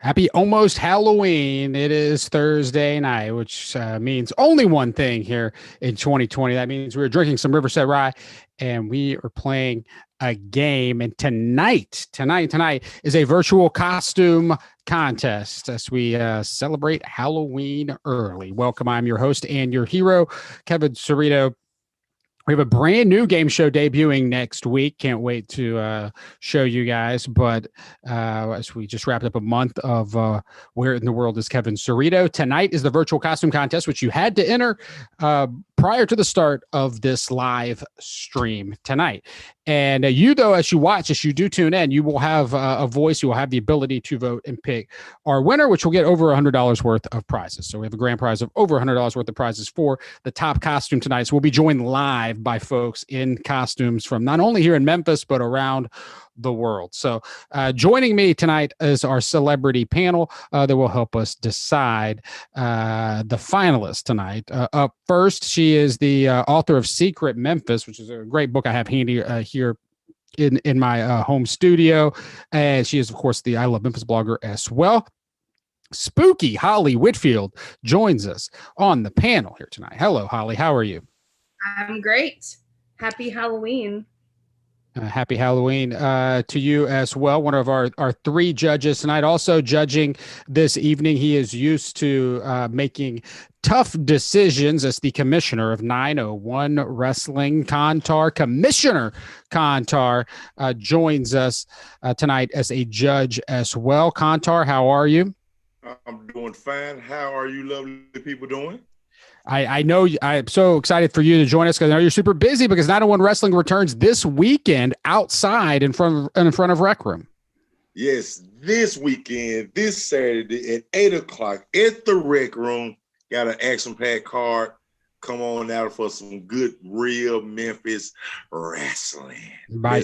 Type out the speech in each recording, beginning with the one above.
Happy almost Halloween. It is Thursday night, which means only one thing here in 2020. That means we're drinking some Riverside Rye and we are playing a game. And tonight is a virtual costume contest as we celebrate Halloween early. Welcome. I'm your host and your hero, Kevin Cerrito. We have a brand new game show debuting next week. Can't wait to show you guys. But as we just wrapped up a month of Where in the World is Kevin Cerrito? Tonight is the virtual costume contest, which you had to enter prior to the start of this live stream tonight. And you, though, as you do tune in, you will have a voice. You will have the ability to vote and pick our winner, which will get over $100 worth of prizes. So we have a grand prize of over $100 worth of prizes for the top costume tonight. So we'll be joined live by folks in costumes from not only here in Memphis, but around the world. So joining me tonight is our celebrity panel that will help us decide the finalists tonight. Up first, she is the author of Secret Memphis, which is a great book I have handy here in my home studio. And she is, of course, the I Love Memphis blogger as well. Spooky Holly Whitfield joins us on the panel here tonight. Hello, Holly. How are you? I'm great. Happy Halloween. Happy Halloween to you as well. One of our three judges tonight, also judging this evening. He is used to making tough decisions as the commissioner of 901 Wrestling. Commissioner Kantar joins us tonight as a judge as well. Kantar, how are you? I'm doing fine. How are you lovely people doing? I know I'm so excited for you to join us because I know you're super busy because 901 Wrestling returns this weekend outside in front of Rec Room. Yes, this weekend, this Saturday at 8 o'clock at the Rec Room. Got an action-packed card. Come on out for some good, real Memphis wrestling. Buy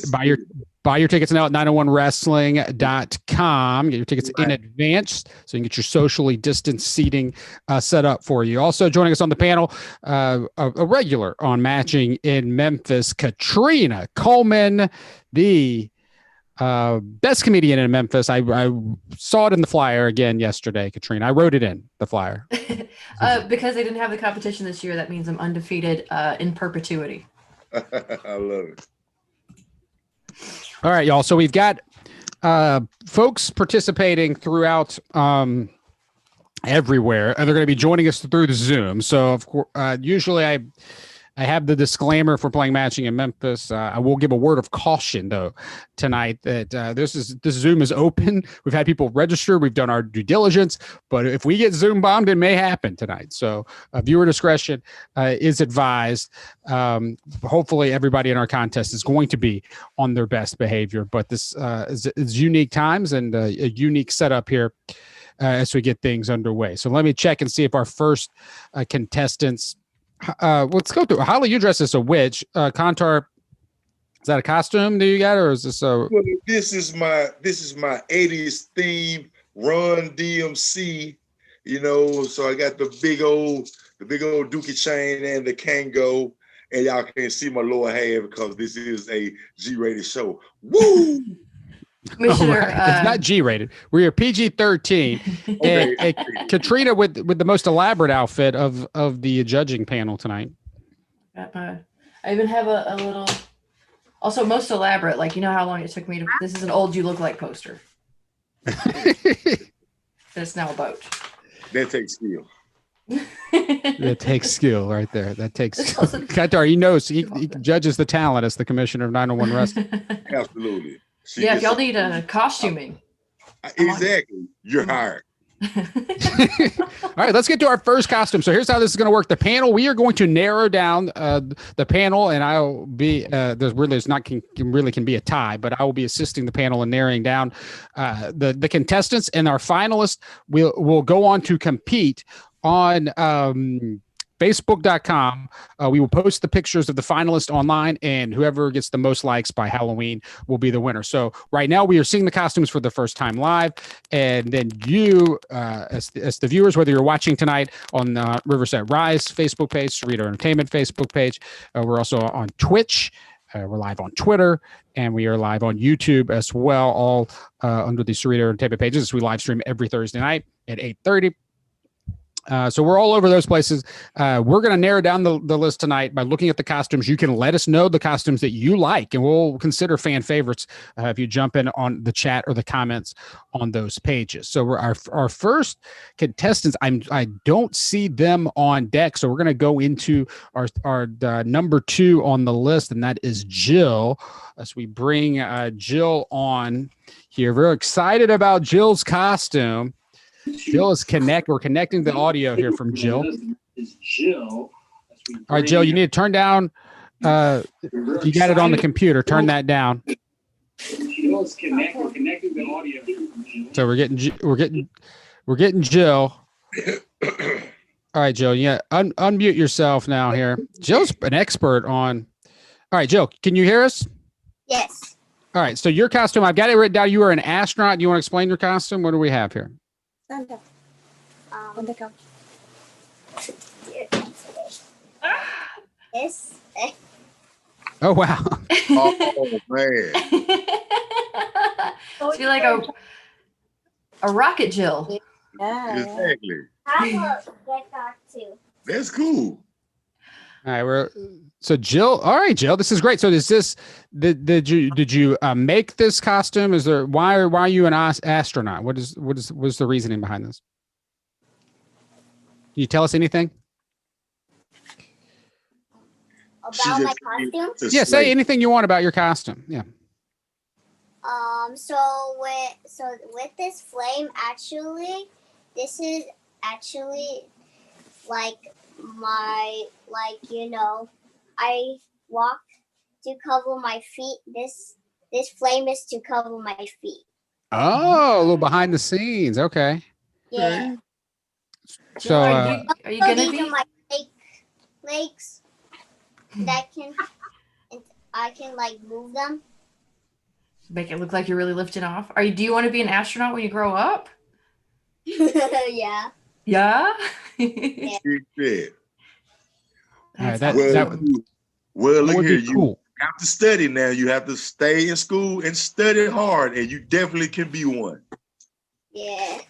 your tickets now at 901wrestling.com. Get your tickets in advance so you can get your socially distanced seating set up for you. Also joining us on the panel, a regular on Matching in Memphis, Katrina Coleman, the best comedian in Memphis. I saw it in the flyer again yesterday, Katrina. I wrote it in the flyer. Because they didn't have the competition this year, that means I'm undefeated in perpetuity. I love it. All right, y'all. So we've got folks participating throughout everywhere, and they're going to be joining us through the Zoom. So, of course, usually I have the disclaimer for playing Matching in Memphis. I will give a word of caution, though, tonight that this Zoom is open. We've had people register. We've done our due diligence. But if we get Zoom bombed, it may happen tonight. So viewer discretion is advised. Hopefully, everybody in our contest is going to be on their best behavior. But this is unique times and a unique setup here as we get things underway. So let me check and see if our first contestants. Let's go through. Holly, you dress as a witch. Kantar, is that a costume that you got, or is this a? Well, this is my 80s theme. Run DMC, So I got the big old Dookie chain and the Kango, and y'all can't see my lower half because this is a G-rated show. Woo! Commissioner, it's not G-rated. We're PG-13. Okay. And Katrina with the most elaborate outfit of the judging panel tonight. I even have a little, also most elaborate. Like, you know how long it took me to. This is an old "You Look Like" poster. It's now a boat. That takes skill. That takes skill right there. That takes Kantar. He knows he judges the talent as the commissioner of 901 Wrestling. Absolutely. If y'all need costuming. Exactly. You're hired. All right, let's get to our first costume. So here's how this is going to work. The panel, we are going to narrow down the panel, and I'll be can be a tie, but I will be assisting the panel in narrowing down the contestants, and our finalists will go on to compete on Facebook.com. We will post the pictures of the finalists online, and whoever gets the most likes by Halloween will be the winner. So right now we are seeing the costumes for the first time live, and then you, as the viewers, whether you're watching tonight on Riverside Rise Facebook page, Cerrito Entertainment Facebook page, we're also on Twitch We're live on Twitter, and we are live on YouTube as well, all under the Cerrito Entertainment pages. We live stream every Thursday night at 8:30. So we're all over those places. We're going to narrow down the list tonight by looking at the costumes. You can let us know the costumes that you like, and we'll consider fan favorites if you jump in on the chat or the comments on those pages. So we're our first contestants. I don't see them on deck, so we're going to go into our number 2 on the list, and that is Jill. As we bring Jill on here, we're excited about Jill's costume. Jill is we're connecting the audio here from Jill. All right, Jill, you need to turn down. If you got it on the computer, turn that down. We're connecting the audio here from Jill. So we're getting Jill. All right, Jill. Yeah, unmute yourself now here. Jill's an expert on. All right, Jill, can you hear us? Yes. All right. So your costume, I've got it written down. You are an astronaut. Do you want to explain your costume? What do we have here? On the couch. Yes. Oh wow. Oh man. She like a rocket Jill. Yeah. Exactly. I will get that too. That's cool. All right, so Jill. All right, Jill. This is great. So is this did you make this costume? Is there why are you an astronaut? What's the reasoning behind this? Can you tell us anything? About my costume? Yeah, say anything you want about your costume. Yeah. So with this flame, actually, this is actually like my I walk to cover my feet. This flame is to cover my feet. Oh, a little behind the scenes. Okay. Yeah. So are you gonna these be? are my legs that I can like move them. Make it look like you're really lifting off. Do you want to be an astronaut when you grow up? Yeah. Yeah. Yeah. all right, Well, look would here. be You cool. have to study now. You have to stay in school and study hard, and you definitely can be one. Yeah.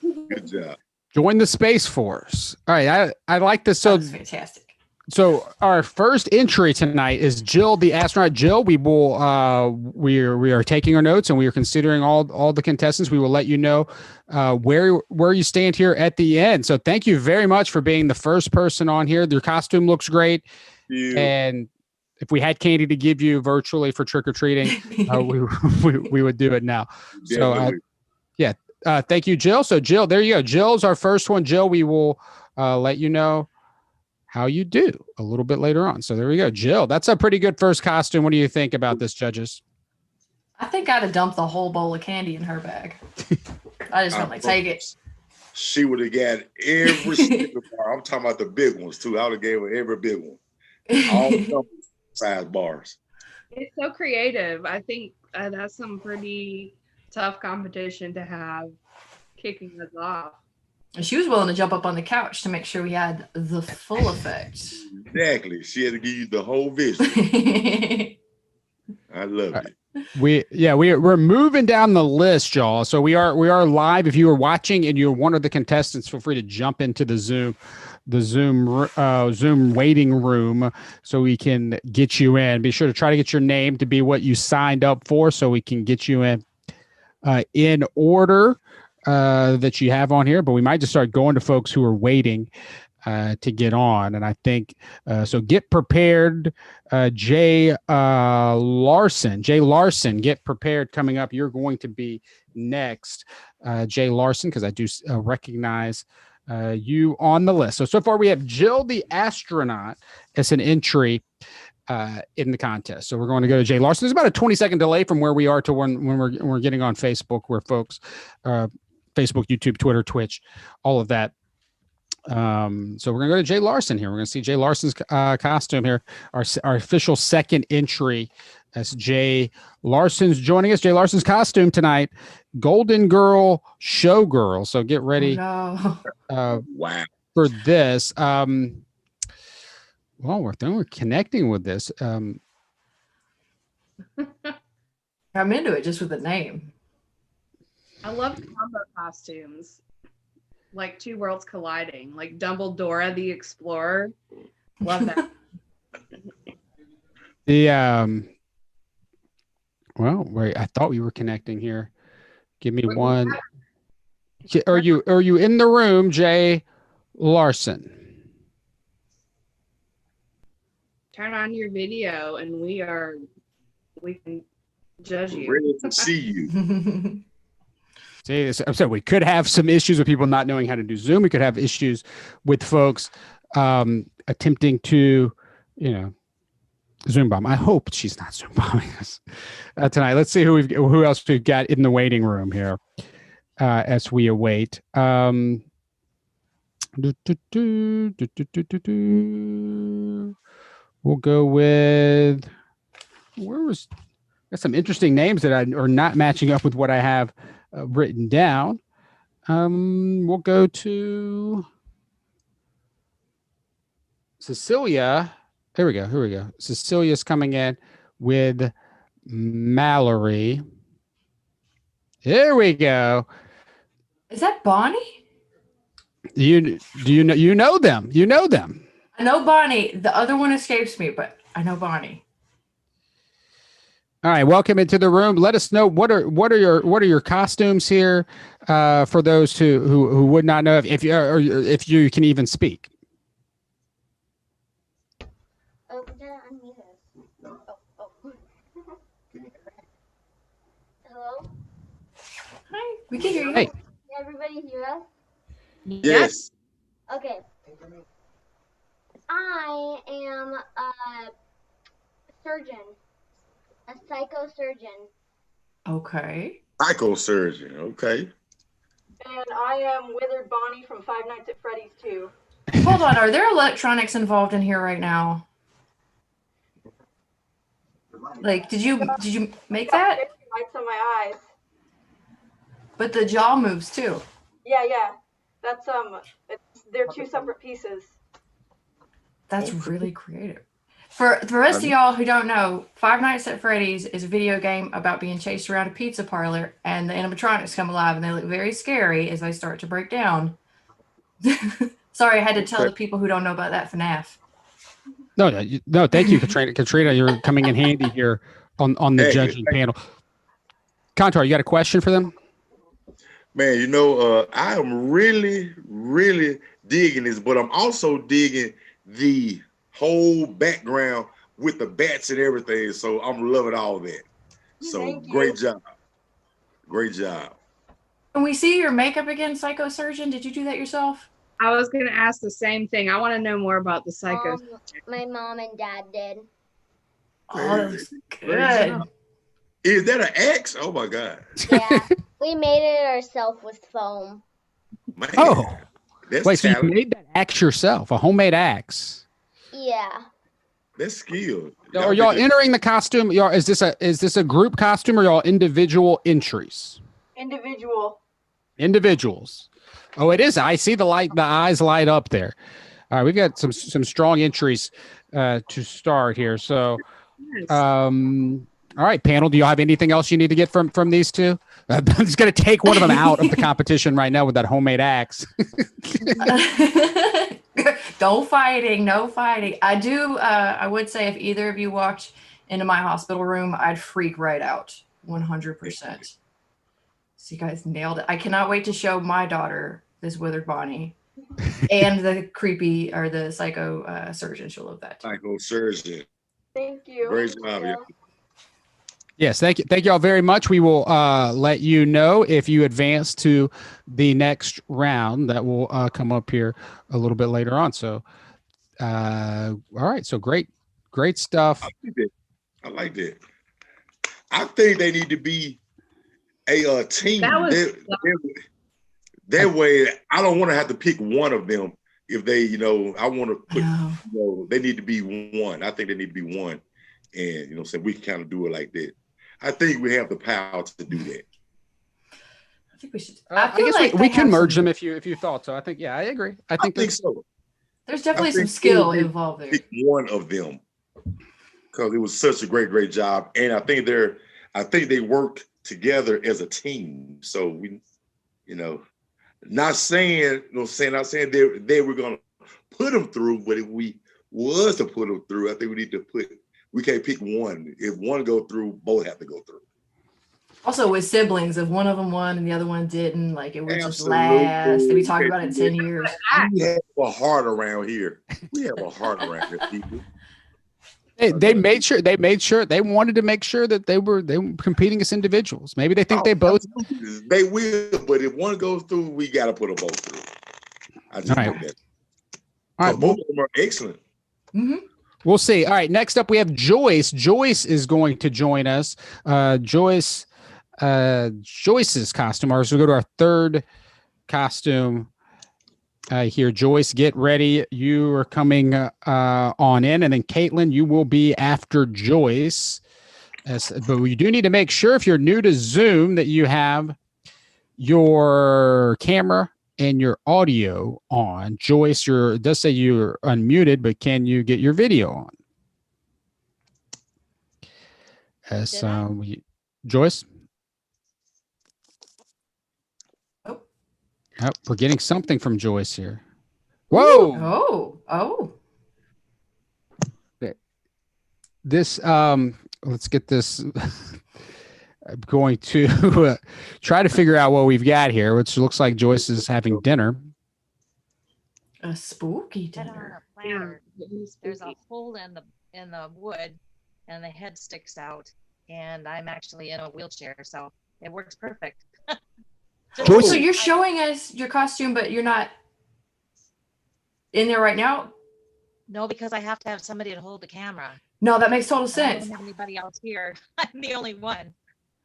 Good job. Join the Space Force. All right, I like this. So That's fantastic. So our first entry tonight is Jill, the astronaut. Jill, we are taking our notes and we are considering all the contestants. We will let you know where you stand here at the end. So thank you very much for being the first person on here. Your costume looks great, and if we had candy to give you virtually for trick or treating, we would do it now. Definitely. So thank you, Jill. So Jill, there you go. Jill's our first one. Jill, we will let you know how you do a little bit later on. So there we go. Jill, that's a pretty good first costume. What do you think about this, judges? I think I'd have dumped the whole bowl of candy in her bag. I just want to take it. She would have got every single bar. I'm talking about the big ones too. I would have gave her every big one. All size bars. It's so creative. I think that's some pretty tough competition to have kicking us off. And she was willing to jump up on the couch to make sure we had the full effect. Exactly. She had to give you the whole vision. I love it. We're moving down the list, y'all. So we are live. If you are watching and you're one of the contestants, feel free to jump into the Zoom waiting room so we can get you in. Be sure to try to get your name to be what you signed up for, so we can get you in order that you have on here. But we might just start going to folks who are waiting to get on. And I think so. Get prepared, Jay Larson, get prepared. Coming up, you're going to be next, Jay Larson, because I do recognize you on the list. So far we have Jill the astronaut as an entry in the contest. So we're going to go to Jay Larson. There's about a 20-second delay from where we are to when we're getting on Facebook, where folks Facebook, YouTube, Twitter, Twitch, all of that. So we're gonna go to Jay Larson here. We're gonna see Jay Larson's costume here. Our official second entry as Jay Larson's joining us. Jay Larson's costume tonight, Golden Girl Showgirl. So get ready Wow. for this. Well, we're connecting with this. I'm into it just with the name. I love combo costumes, like two worlds colliding, like Dumbledore the Explorer. Love that. Well, wait, I thought we were connecting here. Give me one. Are you in the room, Jay Larson? Turn on your video, and we can judge you. Ready to see you. See, I said we could have some issues with people not knowing how to do Zoom. We could have issues with folks attempting to, Zoom bomb. I hope she's not Zoom bombing us tonight. Let's see who else we've got in the waiting room here as we await. We'll go with there's some interesting names that are not matching up with what I have written down. We'll go to Cecilia. Here we go. Cecilia's coming in with Mallory. Here we go. Is that Bonnie? You know them? You know them. I know Bonnie. The other one escapes me, but I know Bonnie. All right, welcome into the room. Let us know what are your costumes here for those who would not know if you can even speak. Oh, we gotta unmute us. Oh. Hello? Hi, we can hear you. Hey. Can everybody hear us? Yes. Okay. I am a surgeon. A psychosurgeon. Okay. Psychosurgeon. Okay. And I am Withered Bonnie from Five Nights at Freddy's 2. Hold on. Are there electronics involved in here right now? Like, did you make that? Lights on my eyes. But the jaw moves too. Yeah. That's they're two separate pieces. That's really creative. For the rest of y'all who don't know, Five Nights at Freddy's is a video game about being chased around a pizza parlor, and the animatronics come alive, and they look very scary as they start to break down. Sorry, I had to tell the people who don't know about that FNAF. No, thank you, Katrina. Katrina, you're coming in handy here on the judging panel. Contour, you got a question for them? Man, I am really, really digging this, but I'm also digging the whole background with the bats and everything. So I'm loving all that. So great job. Great job. Can we see your makeup again, Psychosurgeon? Did you do that yourself? I was going to ask the same thing. I want to know more about the psycho. My mom and dad did. Oh, that looks good. Is that an axe? Oh my God. Yeah, we made it ourselves with foam. Man, wait, so you made that axe yourself, a homemade axe? Yeah. That's skilled. Are y'all entering the costume? Is this a group costume or y'all individual entries? Individuals. Oh, it is. I see the eyes light up there. All right, we've got some strong entries to start here. So, all right, panel. Do you have anything else you need to get from these two? I'm just going to take one of them out of the competition right now with that homemade axe. No fighting. I would say if either of you walked into my hospital room, I'd freak right out. 100%. So you guys nailed it. I cannot wait to show my daughter this Withered Bonnie and the creepy or the psycho surgeon. She'll love that too. Psychosurgeon. Thank you. Great job. Yes, thank you all very much. We will let you know if you advance to the next round. That will come up here a little bit later on. So, all right. So great stuff. I like that. I think they need to be a team. That way, I don't want to have to pick one of them. If they, I want to put, they need to be one. I think they need to be one, and so we can kind of do it like that. I think we have the power to do that. I think we should. I guess we can merge them if you thought so. I think, I agree. I think so. There's definitely some skill involved there. Pick one of them. because it was such a great job, and I think they worked together as a team. So we, not saying they were gonna put them through, but if we was to put them through, I think we can't pick one. If one go through, both have to go through. Also with siblings, if one of them won and the other one didn't, like it would just Absolutely. last. They'd be talking about it in 10 years. We have a heart around here. People. They wanted to make sure that they were competing as individuals. Maybe they think they both. They will, but if one goes through, we got to put them both through. I just think that. All right, both of them are excellent. Mm-hmm. We'll see. All right, next up we have Joyce. Joyce is going to join us. Joyce's costume. All right, so we go to our third costume here. Joyce, get ready. You are coming on in, and then Caitlin, you will be after Joyce. But we do need to make sure, if you're new to Zoom, that you have your camera and your audio on. Joyce, it does say you're unmuted, but can you get your video on? Joyce? Oh, we're getting something from Joyce here. Whoa! Oh. This, let's get this. I'm going to try to figure out what we've got here, which looks like Joyce is having dinner. A spooky dinner. There's a hole in the wood, and the head sticks out. And I'm actually in a wheelchair, so it works perfect. Joyce, so you're showing us your costume, but you're not in there right now? No, because I have to have somebody to hold the camera. No, that makes total sense. I don't have anybody else here. I'm the only one.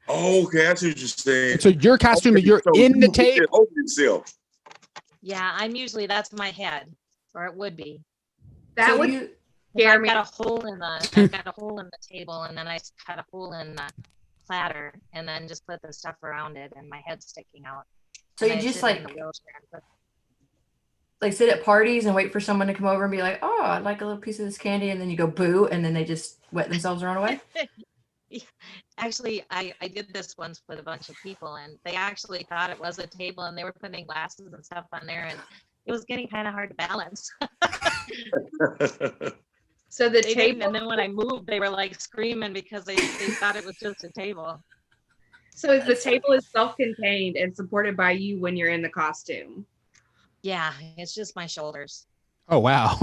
Okay, I see what you're saying. So your costume, you're in the tape. Open yourself. Yeah, that's my head, or it would be. That So would scare me. I've got a hole in the table, and then I cut a hole in the platter, and then just put the stuff around it, and my head's sticking out. So and you I just sit in the wheelchair. like sit at parties and wait for someone to come over and be like, "Oh, I'd like a little piece of this candy," and then you go boo, and then they just wet themselves and run away. Actually, I did this once with a bunch of people, and they actually thought it was a table, and they were putting glasses and stuff on there, and it was getting kind of hard to balance. So the They table, didn't, and then when I moved, they were like screaming because they thought it was just a table. so the table is self-contained and supported by you when you're in the costume. Yeah, it's just my shoulders. Oh, wow.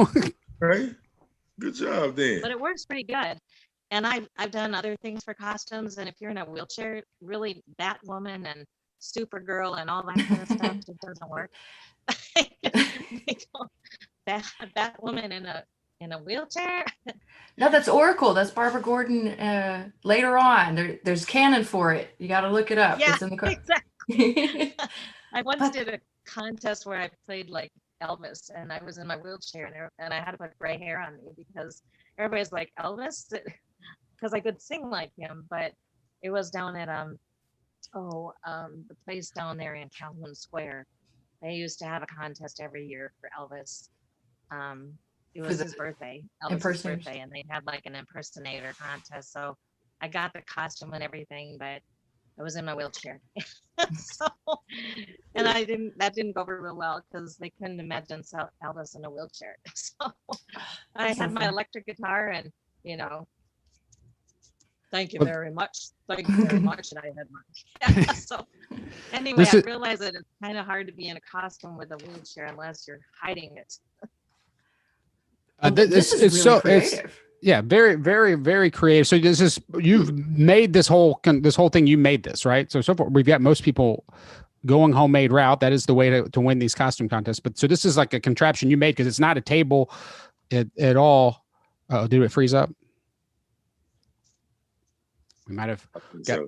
Right. Good job, then. But it works pretty good. And I've done other things for costumes, and if you're in a wheelchair, really Batwoman and Supergirl and all that kind of stuff just doesn't work. Batwoman in a wheelchair. No, that's Oracle. That's Barbara Gordon. Later on, there's canon for it. You got to look it up. Yeah, It's in the exactly. I once did a contest where I played like Elvis, and I was in my wheelchair, and I had to put gray hair on me because everybody's like, Elvis, because I could sing like him. But it was down at the place down there in Calhoun Square. They used to have a contest every year for Elvis. It was his birthday, Elvis's birthday, and they had like an impersonator contest. So I got the costume and everything, but I was in my wheelchair. So, and that didn't go over real well because they couldn't imagine Elvis in a wheelchair. So I had my electric guitar, and thank you very much. Thank you very much. And I had mine. So anyway, I realized that it's kind of hard to be in a costume with a wheelchair unless you're hiding it. This is really so creative. Yeah, very, very, very creative. So you've made this whole thing. You made this, right? So far we've got most people going homemade route. That is the way to win these costume contests. But so this is like a contraption you made because it's not a table at all. Oh, did it freeze up? We might have got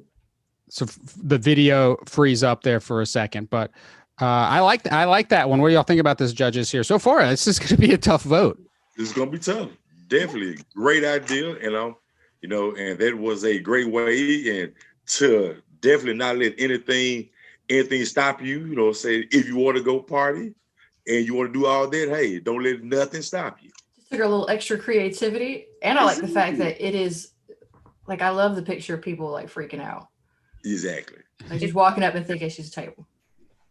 so the video freeze up there for a second, but I like that one. What do y'all think about this, judges here so far? This is going to be a tough vote. This is going to be tough. Definitely great idea, and that was a great way, and to definitely not let anything stop you. Say if you want to go party and you want to do all that, hey, don't let nothing stop you. Just took a little extra creativity. And I like the fact that it is like I love the picture of people like freaking out. Exactly. Like just walking up and thinking she's a table.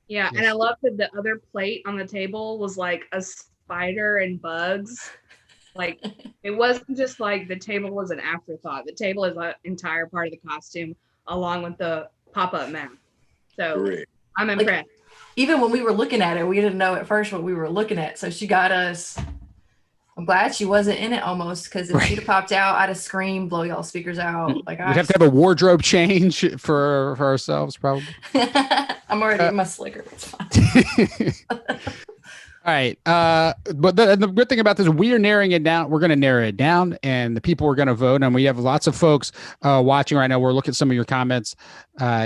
Yeah, and I love that the other plate on the table was like a spider and bugs. Like it wasn't just like the table was an afterthought. The table is an entire part of the costume along with the pop-up map. So Correct. I'm impressed. Like, even when we were looking at it, we didn't know at first what we were looking at. So she got us. I'm glad she wasn't in it almost, because if she'd have popped out, I'd have screamed, blow y'all speakers out. Like We'd have to have a wardrobe change for ourselves, probably. I'm already in my slicker. It's fine. All right. But the good thing about this, we are narrowing it down. We're going to narrow it down, and the people are going to vote. And we have lots of folks watching right now. We're looking at some of your comments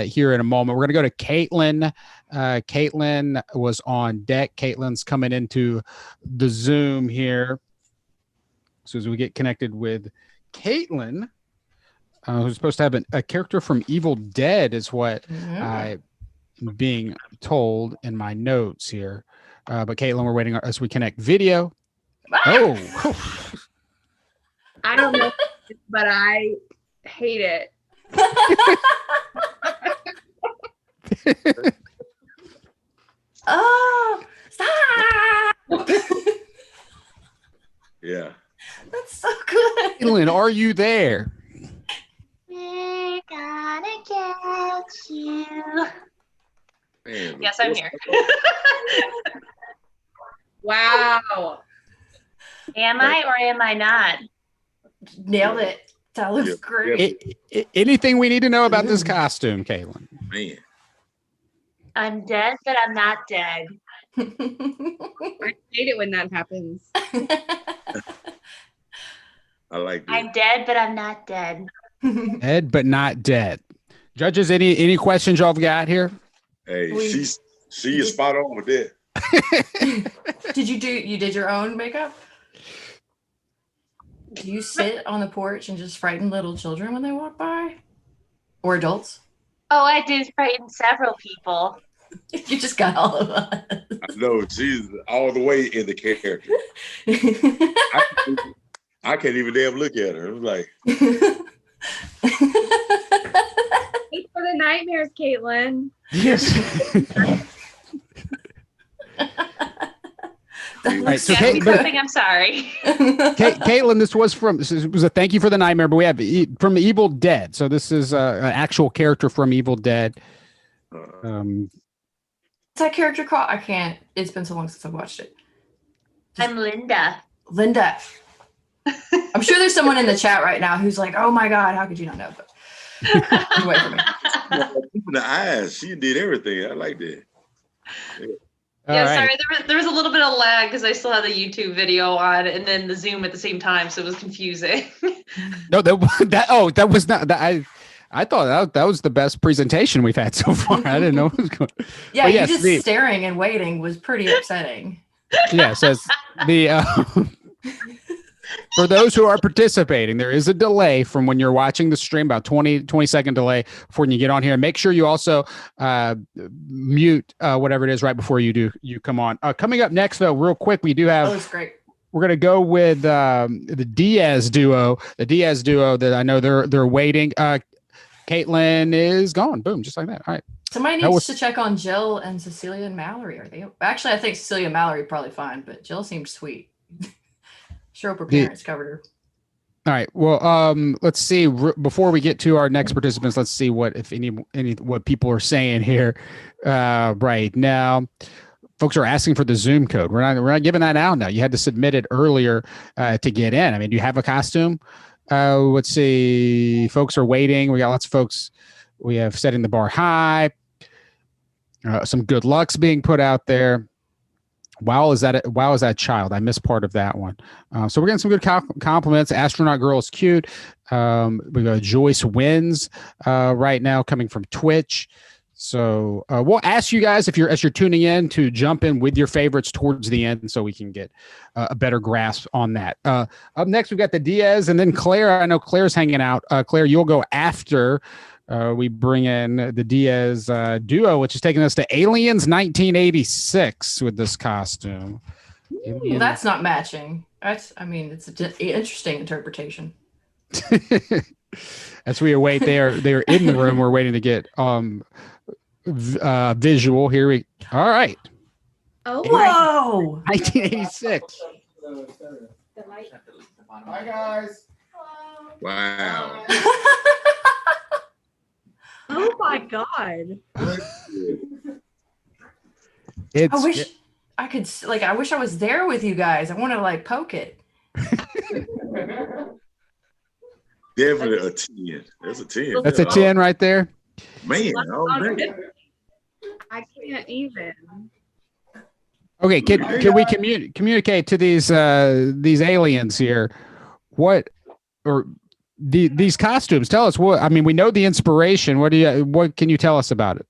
here in a moment. We're going to go to Caitlin. Caitlin was on deck. Caitlin's coming into the Zoom here. So as we get connected with Caitlin, who's supposed to have a character from Evil Dead, is what I'm being told in my notes here. But Caitlin, we're waiting as we connect video. Oh, I don't know, but I hate it. Oh, stop! Yeah. That's so good. Caitlin, are you there? We're gonna get you. Man, Yes, I'm here. Wow. Am I or am I not? Nailed it. That looks great. Anything we need to know about this costume, Caitlin? Man. I'm dead, but I'm not dead. I hate it when that happens. I like that. I'm dead, but I'm not dead. Dead, but not dead. Judges, any questions y'all have got here? Hey, she is spot on with that. You did your own makeup? Do you sit on the porch and just frighten little children when they walk by? Or adults? Oh, I did frighten several people. You just got all of us. I know, she's all the way in the character. I can't even damn look at her. I'm like, Thanks for the nightmares, Caitlin. Yes. Right, so I'm sorry. Caitlin, this was a thank you for the nightmare, but we have from Evil Dead. So this is an actual character from Evil Dead. What's that character called? I can't. It's been so long since I watched it. I'm Linda. Linda. I'm sure there's someone in the chat right now who's like, "Oh my God, how could you not know?" But wait for me. Even the eyes, she did everything. I like that. Yeah, sorry, there was a little bit of lag because I still had the YouTube video on and then the Zoom at the same time, so it was confusing. No, that was not that. I thought that was the best presentation we've had so far. I didn't know what was going. Yeah, you just staring and waiting was pretty upsetting. Yes, as for those who are participating, there is a delay from when you're watching the stream, about 20-second delay before you get on here. And make sure you also mute whatever it is right before you come on. Coming up next, though, real quick, we do have. Oh, that's great. We're gonna go with the Diaz duo. The Diaz duo that I know they're waiting. Caitlin is gone. Boom, just like that. All right. Somebody needs to check on Jill and Cecilia and Mallory. Are they? Actually, I think Cecilia and Mallory probably fine, but Jill seems sweet. Sure hope her parents covered her. All right. Well, let's see. Before we get to our next participants, let's see what, if any what people are saying here right now. Folks are asking for the Zoom code. We're not giving that out now. You had to submit it earlier to get in. I mean, do you have a costume? Let's see. Folks are waiting. We got lots of folks. We have setting the bar high. Some good lucks being put out there. Wow, is that child? I missed part of that one. So we're getting some good compliments. Astronaut girl is cute. We got Joyce wins right now coming from Twitch. So we'll ask you guys as you're tuning in to jump in with your favorites towards the end so we can get a better grasp on that. Up next, we've got the Diaz and then Claire. I know Claire's hanging out. Claire, you'll go after we bring in the Diaz duo, which is taking us to Aliens 1986 with this costume. Ooh, that's not matching. I mean, it's an interesting interpretation. As we await, they're in the room. We're waiting to get visual. Here we. All right. Oh, Whoa! 1986. Hi guys. Wow. oh my God. It's, I wish I could like. I wish I was there with you guys. I want to like poke it. Definitely a 10. That's a 10. That's a 10 right there. Man, I can't even. Okay, can we communicate to these aliens here? What or these costumes? Tell us what. I mean, we know the inspiration. What can you tell us about it?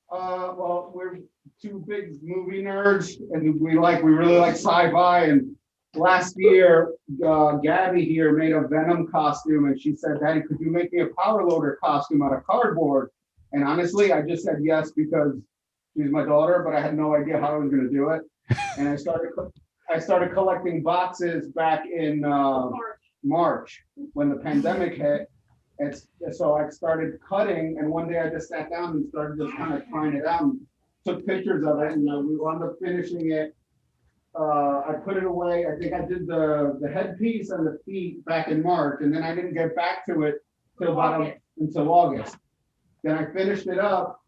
Well, we're two big movie nerds, and we really like sci-fi. And last year, Gabby here made a Venom costume, and she said, "Daddy, could you make me a Power Loader costume out of cardboard?" And honestly, I just said yes because she's my daughter, but I had no idea how I was going to do it. And I started collecting boxes back in March when the pandemic hit. And so I started cutting, and one day I just sat down and started just kind of trying it out and took pictures of it, and we wound up finishing it. I put it away. I think I did the headpiece and the feet back in March, and then I didn't get back to it until August. Then I finished it up,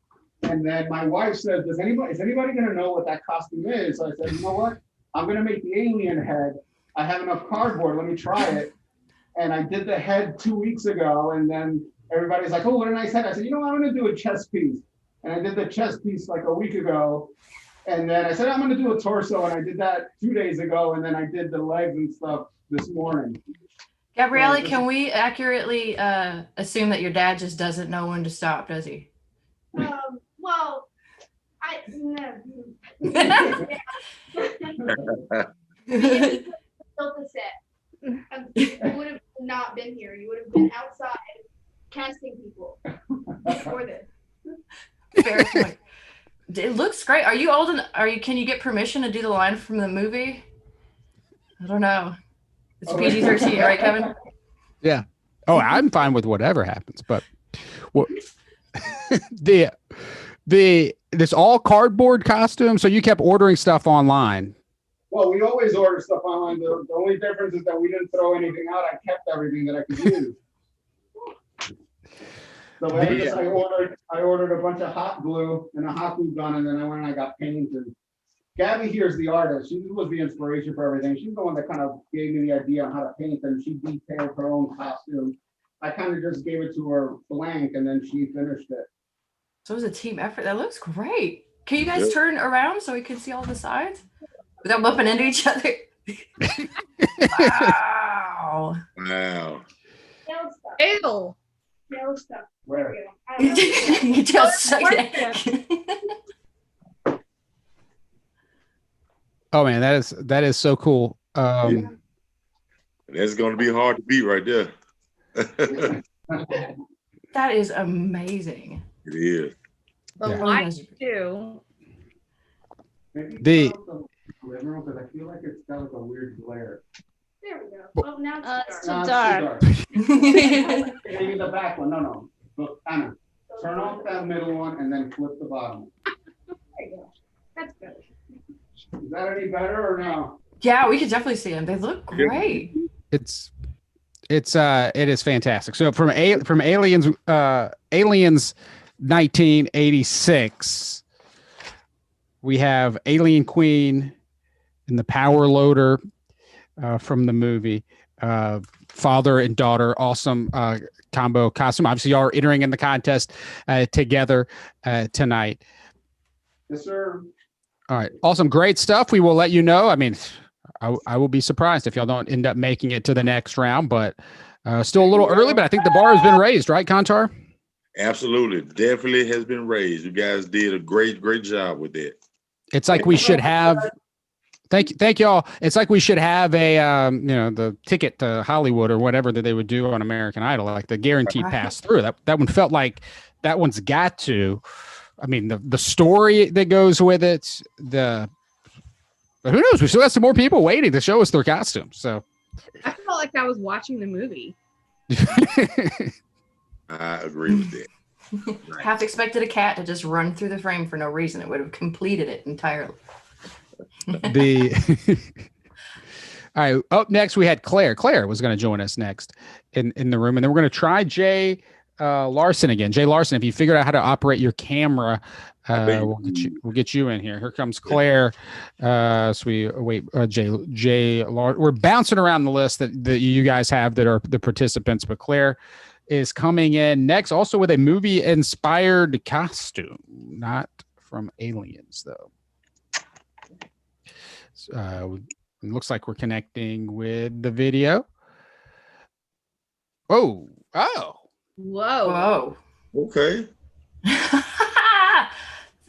and then my wife said, is anybody going to know what that costume is? So I said, you know what? I'm going to make the alien head. I have enough cardboard. Let me try it. And I did the head 2 weeks ago, and then everybody's like, oh, what a nice head. I said, you know what? I'm going to do a chest piece. And I did the chest piece like a week ago. And then I said, I'm going to do a torso. And I did that 2 days ago. And then I did the legs and stuff this morning. Gabrielle, can we accurately assume that your dad just doesn't know when to stop, does he? Well, I no. Built the set. You would have not been here. You would have been outside casting people before this. Fair point. It looks great. Are you old enough? Can you get permission to do the line from the movie? I don't know. It's PG-13, right, Kevin? Yeah. Oh, I'm fine with whatever happens, but this all cardboard costume. So you kept ordering stuff online. Well, we always order stuff online. The only difference is that we didn't throw anything out. I kept everything that I could use. So I ordered a bunch of hot glue and a hot glue gun, and then I went and I got paint. And Gabby here is the artist. She was the inspiration for everything. She's the one that kind of gave me the idea on how to paint, and she detailed her own costume. I kind of just gave it to her blank, and then she finished it. So it was a team effort. That looks great. Can you guys turn around so we can see all the sides without bumping into each other? Wow. Wow. Ew. No stuff. Where? You just suck it. Oh man, that is so cool. That's going to be hard to beat right there. That is amazing. It is. The Yeah. lights too. Maybe living room, because I feel like it's got like a weird glare. There we go. Oh, now It's it's too dark. dark. Maybe the back one. No. Look, Anna, turn off that middle one and then flip the bottom. There you go. That's good. Is that any better or no? Yeah, we could definitely see them. They look great. It is fantastic. So from Aliens 1986, we have Alien Queen and the Power Loader from the movie. Father and daughter, awesome combo costume. Obviously, y'all are entering in the contest together tonight. Yes, sir. All right, awesome, great stuff. We will let you know. I mean, I will be surprised if y'all don't end up making it to the next round, but still a little early. But I think the bar has been raised, right, Kantar? Absolutely, definitely has been raised. You guys did a great job with that. It's like we should have. Thank y'all. It's like we should have a the ticket to Hollywood or whatever that they would do on American Idol, like the guaranteed pass through. That one felt like that one's got to. I mean, the story that goes with it, But who knows? We still got some more people waiting to show us their costumes. So I felt like I was watching the movie. I agree with that. Half expected a cat to just run through the frame for no reason. It would have completed it entirely. All right. Up next, we had Claire. Claire was going to join us next in the room, and then we're going to try Jay Larson again. Jay Larson, if you figured out how to operate your camera, we'll get you in here. Here comes Claire. So we wait. Jay Larson. We're bouncing around the list that you guys have that are the participants, but Claire is coming in next, also with a movie-inspired costume, not from Aliens, though. It looks like we're connecting with the video. Oh. Whoa. Okay.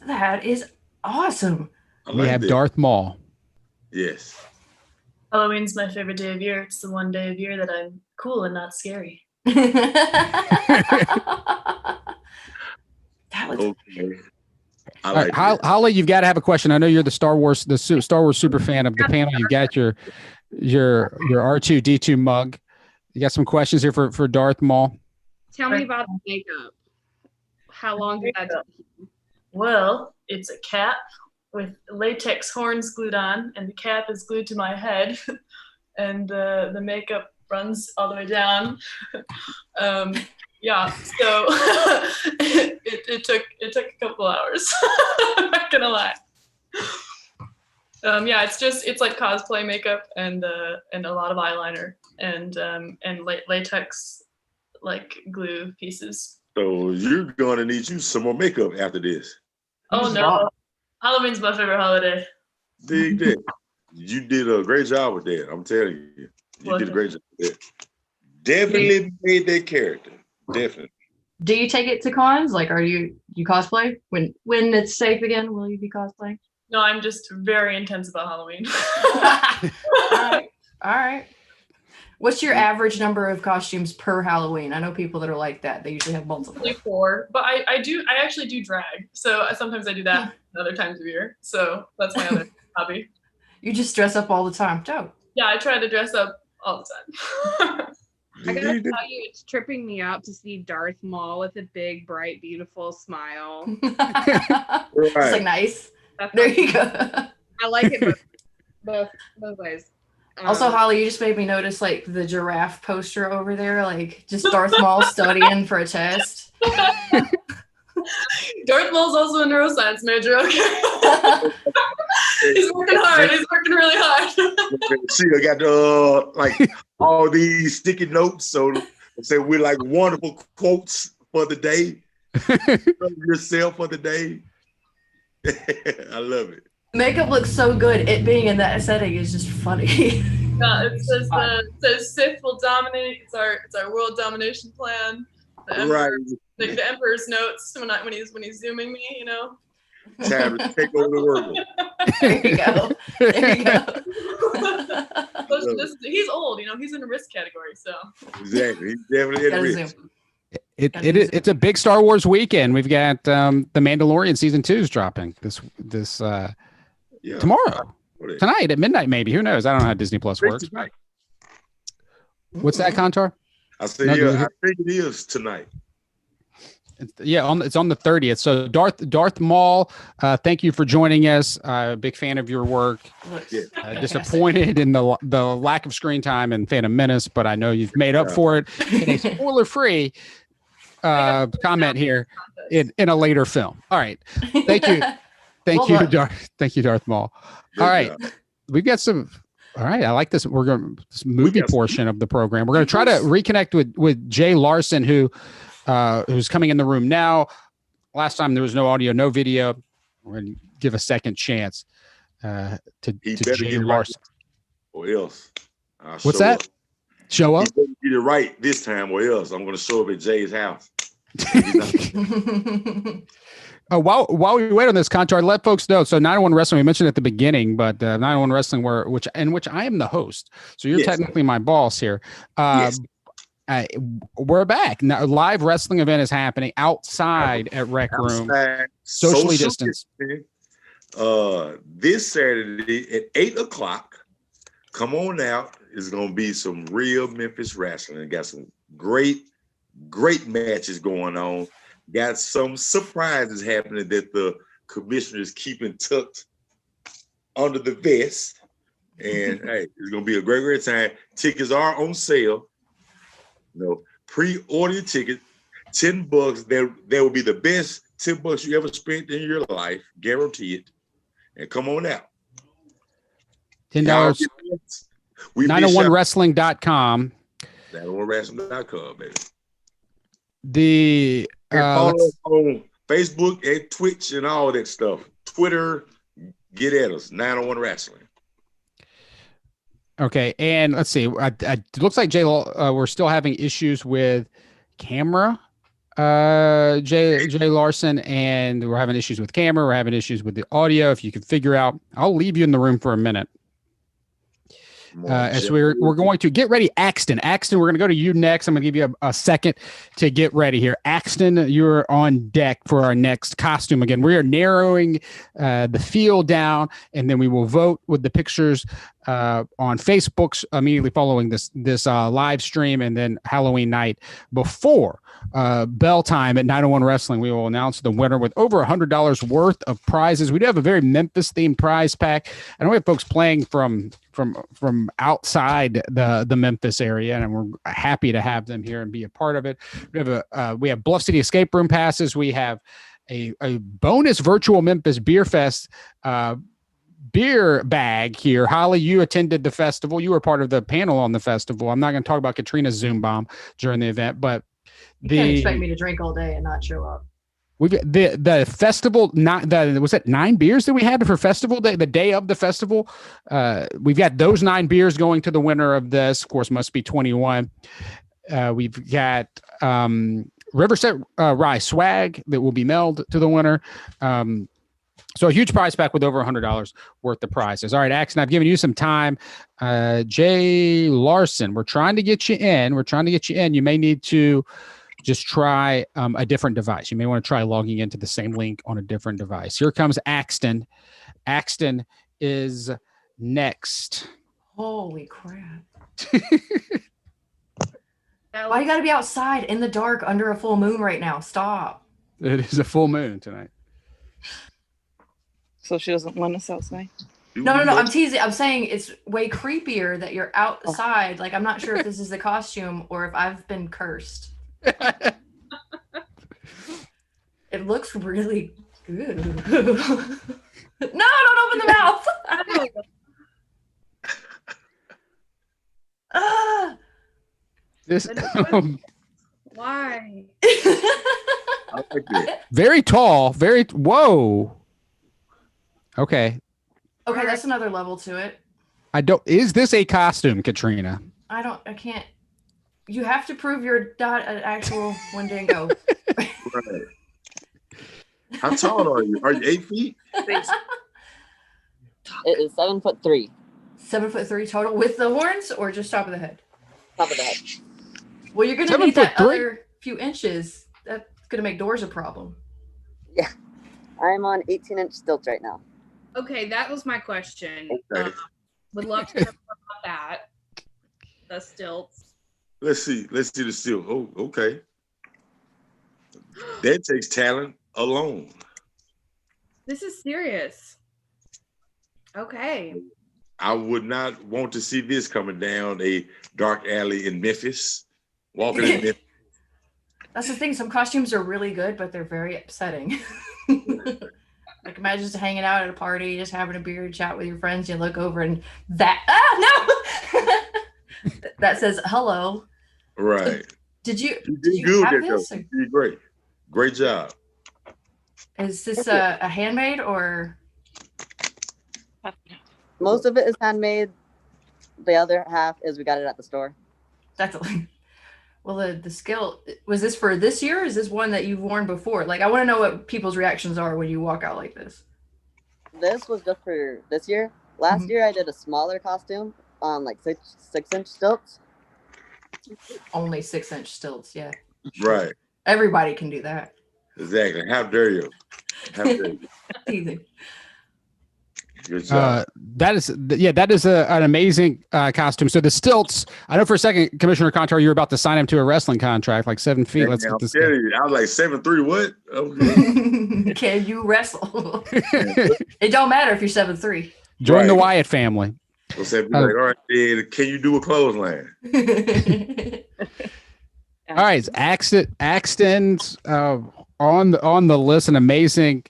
That is awesome. We have Darth Maul. Yes. Halloween's my favorite day of year. It's the one day of year that I'm cool and not scary. That looks Okay. All right, Holly, you've got to have a question. I know you're the Star Wars super fan of the panel. You've got your R2D2 mug. You got some questions here for Darth Maul. Tell me about the makeup. How long did that take? Well, it's a cap with latex horns glued on, and the cap is glued to my head, and the makeup runs all the way down. Yeah, so it took a couple hours. I'm not gonna lie. Yeah, it's like cosplay makeup and a lot of eyeliner and latex like glue pieces. So you're gonna need you some more makeup after this. Oh no, Halloween's my favorite holiday. Dig that. You did a great job with that. I'm telling you, you did a great job with that. Definitely made that character. Definitely. Do you take it to cons? Like, are you cosplay when it's safe again? Will you be cosplaying? No, I'm just very intense about Halloween. All right. What's your average number of costumes per Halloween? I know people that are like that. They usually have multiple. 4, but I actually do drag. So sometimes I do that other times of year. So that's my other hobby. You just dress up all the time. Dope. Yeah, I try to dress up all the time. I gotta tell you, it's tripping me out to see Darth Maul with a big, bright, beautiful smile. It's like nice. There you go. I like it both ways. Also, Holly, you just made me notice like the giraffe poster over there, like just Darth Maul studying for a test. Darth Maul's also a neuroscience major. Okay. He's working hard. He's working really hard. See, I got like all these sticky notes. So say we're like wonderful quotes for the day. Yourself for the day. I love it. Makeup looks so good. It being in that setting is just funny. Yeah, it says Sith will dominate. It's our world domination plan. The Emperor's notes when he's zooming me, you know. Time to take over the world. There you go. He's old, you know. He's in the risk category, so. Exactly. He's definitely in the risk. It's a big Star Wars weekend. We've got The Mandalorian season 2 is dropping this tomorrow, tonight at midnight, maybe. Who knows? I don't know how Disney Plus works. What's that, Contar? I say, I think it is tonight. It's on the 30th. So Darth Maul, thank you for joining us. Big fan of your work. Disappointed in the lack of screen time in Phantom Menace, but I know you've made up for it in a spoiler-free comment here in a later film. All right, thank you, thank you, Darth Maul. All right, we've got some. All right, I like this. We're going this movie portion of the program. We're going to try to reconnect with Jay Larson, who's coming in the room now. Last time there was no audio, no video. We're going to give a second chance to Jay Larson. Or else. What's that? Up. Show up? Get it right this time, or else I'm going to show up at Jay's house. While we wait on this, Contar, let folks know. So 901 Wrestling, we mentioned at the beginning, but 901 Wrestling, which I am the host. So you're technically my boss here. We're back now. Live wrestling event is happening outside at Rec Room, socially distanced. This Saturday at 8 o'clock. Come on out. It's gonna be some real Memphis wrestling. Got some great matches going on. Got some surprises happening that the commissioner is keeping tucked under the vest. And hey, it's gonna be a great time. Tickets are on sale. Pre-order your ticket, $10. That will be the best $10 you ever spent in your life, guarantee it. And come on out. $10. 901wrestling.com. 901wrestling.com, baby. The follow us on Facebook and Twitch and all that stuff. Twitter, get at us. 901 Wrestling. Okay, and let's see. It looks like we're still having issues with camera. Jay Larson, and we're having issues with camera. We're having issues with the audio. If you can figure out, I'll leave you in the room for a minute. As we're going to get ready, Axton, we're going to go to you next. I'm going to give you a second to get ready here. Axton, you're on deck for our next costume. Again, we are narrowing the field down, and then we will vote with the pictures on Facebook immediately following this live stream, and then Halloween night before bell time at 901 Wrestling. We will announce the winner with over $100 worth of prizes. We do have a very Memphis themed prize pack. I know we have folks playing from outside the Memphis area, and we're happy to have them here and be a part of it. We have Bluff City Escape Room passes. We have a bonus virtual Memphis Beer Fest beer bag here. Holly, you attended the festival. You were part of the panel on the festival. I'm not going to talk about Katrina's Zoom bomb during the event, but you can't expect me to drink all day and not show up. We've the festival. Was it 9 beers that we had for festival day? The day of the festival, we've got those 9 beers going to the winner of this. Of course, must be 21. We've got Riverset Rye swag that will be mailed to the winner. So a huge prize pack with over $100 worth of prizes. All right, Axon, I've given you some time. Jay Larson, we're trying to get you in. You may need to just try a different device. You may want to try logging into the same link on a different device. Here comes Axton. Axton is next. Holy crap. Why you got to be outside in the dark under a full moon right now? Stop. It is a full moon tonight. So she doesn't want us outside? No. I'm teasing. I'm saying it's way creepier that you're outside. Like, I'm not sure if this is the costume or if I've been cursed. It looks really good. No, don't open the mouth. This why? Very tall. Whoa. Okay, that's another level to it. Is this a costume, Katrina? I can't. You have to prove you're not an actual Wendigo. Right. How tall are you? Are you 8 feet? It is 7'3". 7'3" total with the horns, or just top of the head? Top of the head. Well, you're gonna need that other few inches. That's gonna make doors a problem. Yeah, I'm on 18-inch stilts right now. Okay, that was my question. Okay. Would love to hear more about that. The stilts. Let's see the stilt. Oh, okay. That takes talent alone. This is serious. Okay. I would not want to see this coming down a dark alley in Memphis. Walking in Memphis. That's the thing. Some costumes are really good, but they're very upsetting. Like, imagine just hanging out at a party, just having a beer, chat with your friends. You look over and that that says hello. Right. Did you good have at this? You did great job. Is this a handmade or? Most of it is handmade. The other half is we got it at the store. That's well, the skill, was this for this year? Or is this one that you've worn before? Like, I want to know what people's reactions are when you walk out like this. This was just for this year. Last year I did a smaller costume on like 6-inch stilts. Only 6-inch stilts, yeah. Right. Everybody can do that. Exactly. How dare you? How dare you? Easy. Good job. That is an amazing costume. So the stilts, I know for a second, Commissioner Contar, you were about to sign him to a wrestling contract, like 7 feet. Let's get this. I was like 7'3". What? Okay. Can you wrestle? It don't matter if you're 7'3". Join the Wyatt family. Like, all right, Ed, can you do a clothesline? All right, Axton's on the list. An amazing.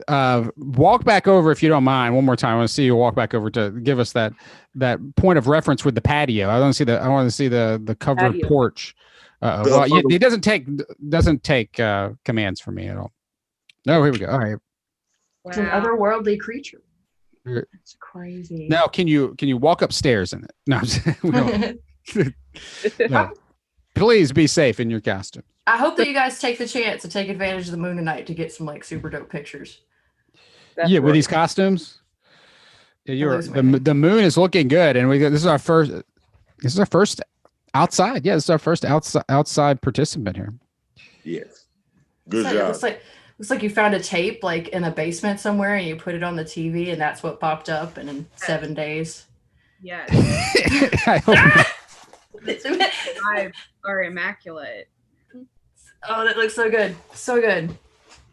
Walk back over if you don't mind one more time. I want to see you walk back over to give us that point of reference with the patio. I want to see the covered patio. Porch. He doesn't take commands from me at all. No, here we go. All right. It's an otherworldly creature. It's crazy. Now, can you walk upstairs in it? No, no. Please be safe in your costume. I hope that you guys take the chance to take advantage of the moon tonight to get some like super dope pictures. With these costumes. Yeah, the moon is looking good, and this is our first outside. Yeah, this is our first outside participant here. Yes. Good job. Looks like you found a tape like in a basement somewhere and you put it on the TV and that's what popped up and in 7 days. Yes. I hope Eyes are immaculate. Oh, that looks so good. So good.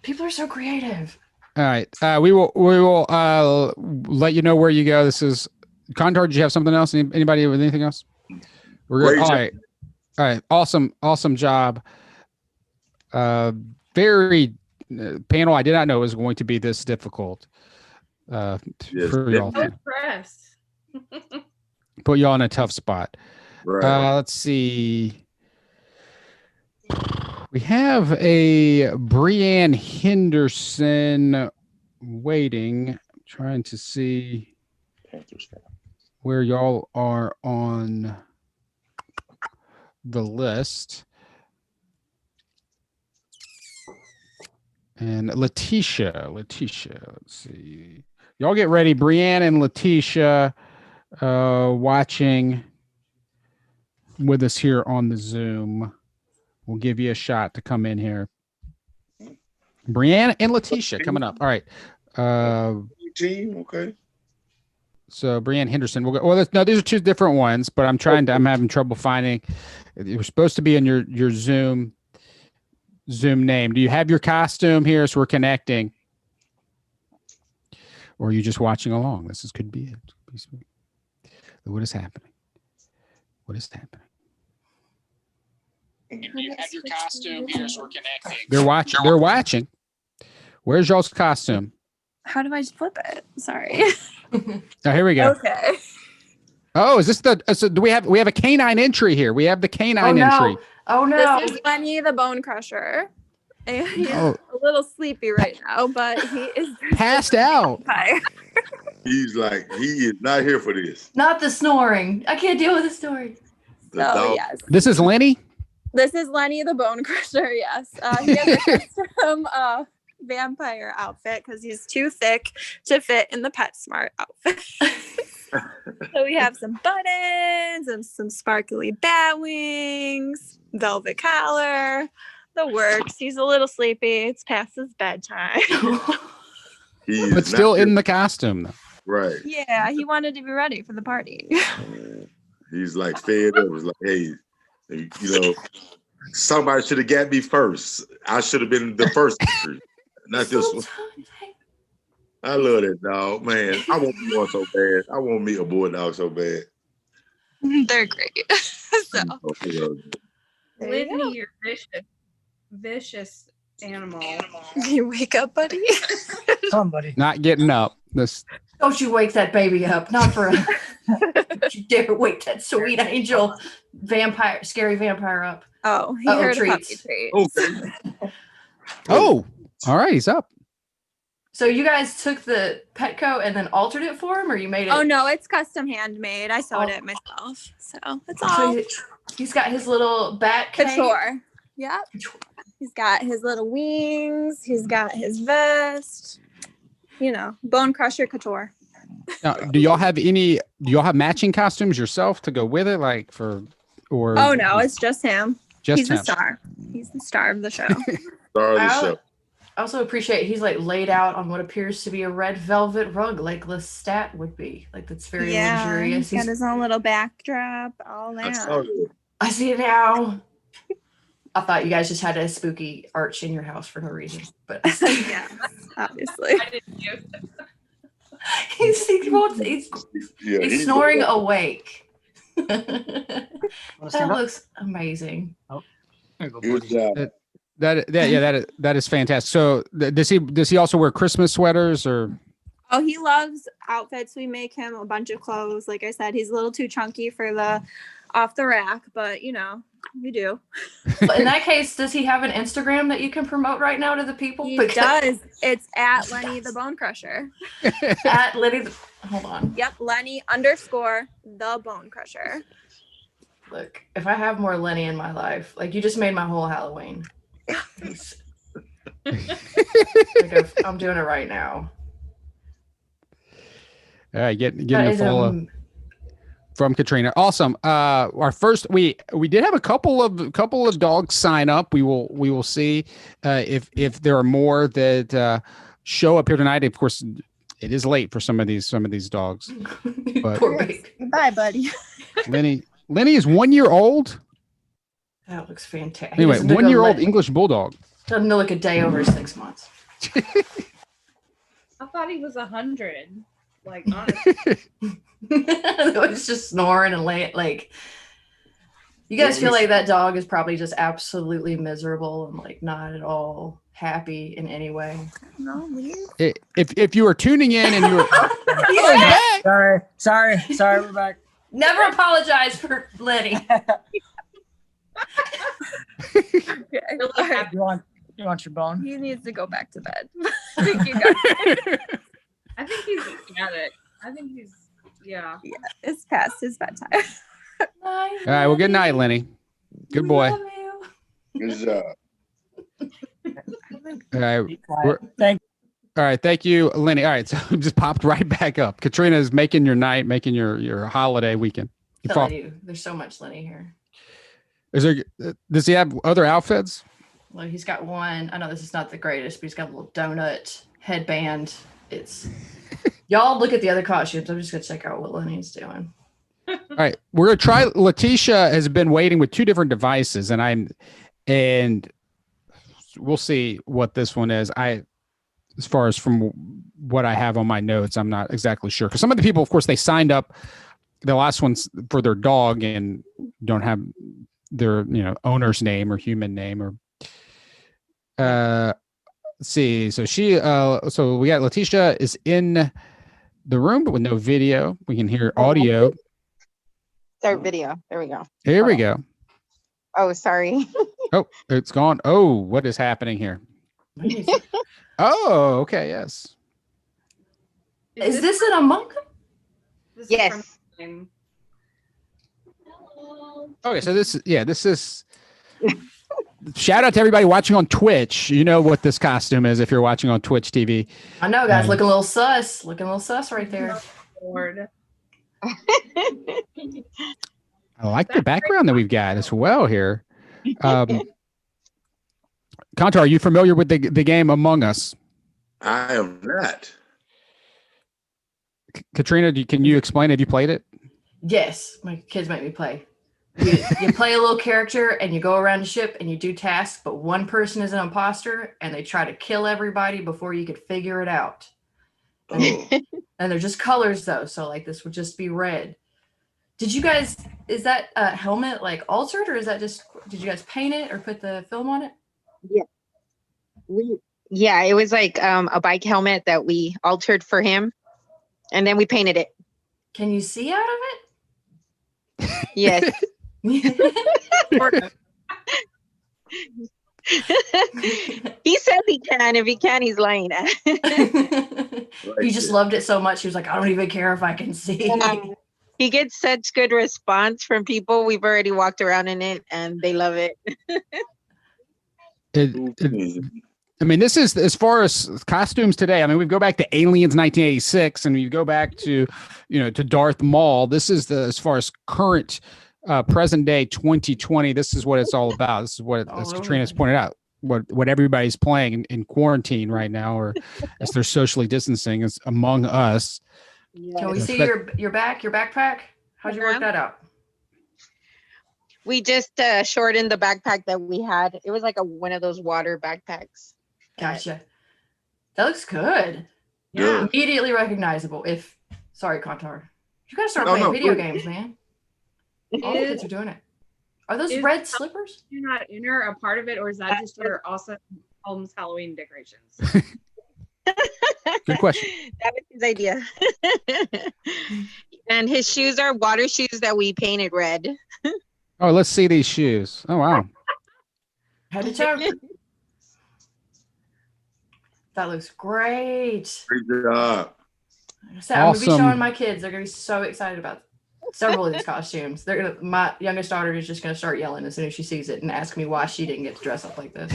People are so creative. All right. We will let you know where you go. This is Contar. Did you have something else? Anybody with anything else? We're good. All right. Awesome job. Very panel. I did not know it was going to be this difficult. For y'all. I'm impressed. Put y'all in a tough spot. Right. Let's see. We have a Brianne Henderson waiting. I'm trying to see where y'all are on the list. And Letitia, let's see. Y'all get ready. Brianne and Letitia watching with us here on the Zoom. We'll give you a shot to come in here. Brianne and Letitia coming up. All right. Team, okay. So Brianne Henderson. We'll go. Well, no, these are two different ones, but I'm having trouble finding. You're supposed to be in your Zoom name. Do you have your costume here so we're connecting? Or are you just watching along? Could be it. What is happening? What is happening? You have your costume here so we're connecting. They're watching. Where's y'all's costume? How do I flip it? Sorry. Oh, here we go. Okay. Oh, is this so do we have a canine entry here? We have the canine entry. Oh no. This is Lenny the Bone Crusher. And he's a little sleepy right now, but he is passed out. He's like, he is not here for this. Not the snoring. I can't deal with the snoring. Yes. This is Lenny? This is Lenny the Bone Crusher, yes. He has a custom vampire outfit because he's too thick to fit in the PetSmart outfit. So we have some buttons and some sparkly bat wings, velvet collar, the works. He's a little sleepy. It's past his bedtime. But still in the costume, though. Right. Yeah, he wanted to be ready for the party. He's like fed up. He's like, hey, you know, somebody should have got me first. I should have been the first. Not this one. I love that dog, man. I want me one so bad. I want me a boy dog so bad. They're great. So. Lenny, you're vicious animal. You wake up, buddy. Somebody not getting up. Don't you wake that baby up? Not for a. Don't you dare wake that sweet angel vampire, scary vampire up. Oh, he heard a puppy treat. Okay. Oh, all right, he's up. So you guys took the Petco and then altered it for him, or you made it? Oh no, it's custom handmade. I sewed it myself, so it's all. So he's got his little bat couture. Yep. He's got his little wings. He's got his vest. You know, Bone Crusher couture. Now, do y'all have matching costumes yourself to go with it, like for or? Oh no, it's just him. Just He's him. the star. He's the star of the show. Star of the show. I also appreciate he's like laid out on what appears to be a red velvet rug, like Lestat would be. Like that's very luxurious. He's got his own little backdrop, all that. I see it now. I thought you guys just had a spooky arch in your house for no reason, but yeah, obviously. I didn't use it. He's snoring awake. That looks amazing. Good job. That is fantastic. So does he also wear Christmas sweaters or? Oh, he loves outfits. We make him a bunch of clothes. Like I said, he's a little too chunky for the off the rack, but you know, we do. But in that case, does he have an Instagram that you can promote right now to the people? He does. It's at Lenny the Bone Crusher. At Lenny. Hold on. Yep, Lenny_the Bone Crusher. Look, if I have more Lenny in my life, like you just made my whole Halloween. I'm doing it right now. All right, getting a follow from Katrina. Awesome. Our first, we did have a couple of dogs sign up. We will see if there are more that show up here tonight. Of course, it is late for some of these dogs. But bye, buddy. Lenny is 1 year old. That looks fantastic. Anyway, 1 year old English bulldog. Doesn't look a day over 6 months. I thought he was 100. Like honestly, it's just snoring and like. You guys feel like that dog is probably just absolutely miserable and like not at all happy in any way. No, weird. If you are tuning in and you were sorry, we're back. Never apologize for Lenny. Okay. You want your bone? He needs to go back to bed. I think he's ecstatic. I think he's yeah. Yeah, it's past his bedtime. All right. Well, good night, Lenny. Good boy. Good job. All right. All right. Thank you, Lenny. All right. So just popped right back up. Katrina is making your night, making your holiday weekend. There's so much Lenny here. Does he have other outfits? Well, he's got one. I know this is not the greatest, but he's got a little donut headband. Y'all look at the other costumes. I'm just gonna check out what Lenny's doing. All right, we're gonna try. Letitia has been waiting with 2 different devices, and we'll see what this one is. As far as from what I have on my notes, I'm not exactly sure because some of the people, of course, they signed up the last ones for their dog and don't have their owner's name or human name or. Let's see. So so we got Letitia is in the room, but with no video. We can hear audio. Start video. There we go. Here we go. Oh, sorry. Oh, it's gone. Oh, what is happening here? Oh, okay. Yes. Is this an Among Us? Yes. Okay, so this is shout out to everybody watching on Twitch. You know what this costume is if you're watching on Twitch TV. I know, guys. Looking a little sus. Looking a little sus right there. Lord. I like the background that we've got as well here. Contar, are you familiar with the game Among Us? I am not. Katrina, can you explain? Have you played it? Yes, my kids make me play. You play a little character and you go around the ship and you do tasks, but one person is an imposter and they try to kill everybody before you could figure it out. And they're just colors though, so like this would just be red. Is that helmet like altered or is that just, did you guys paint it or put the film on it? Yeah, it was like a bike helmet that we altered for him and then we painted it. Can you see out of it? Yes. He says he can. If he can, he's lying. He just loved it so much. He was like, I don't even care if I can see. He gets such good response from people. We've already walked around in it and they love it. I mean, this is as far as costumes today. I mean, we go back to Aliens 1986 and we go back to, to Darth Maul. This is as far as current present day 2020. This is what it's all about. This is what, as Katrina's pointed out, what everybody's playing in quarantine right now, or as they're socially distancing, is Among Us. Can we see your backpack? How'd you work that out? We just shortened the backpack that we had. It was like one of those water backpacks. Gotcha. That looks good. Yeah. Immediately recognizable. Sorry, Contar. You gotta start playing video games, man. All the kids are doing it. Are those red slippers? Do not enter a part of it, or is that just your awesome home's Halloween decorations? Good question. That was his idea. And his shoes are water shoes that we painted red. Oh, let's see these shoes. Oh, wow. Head to toe. That looks great. Great job. Like I said, I'm gonna be showing my kids. They're gonna be so excited about several of these costumes. My youngest daughter is just gonna start yelling as soon as she sees it and ask me why she didn't get to dress up like this.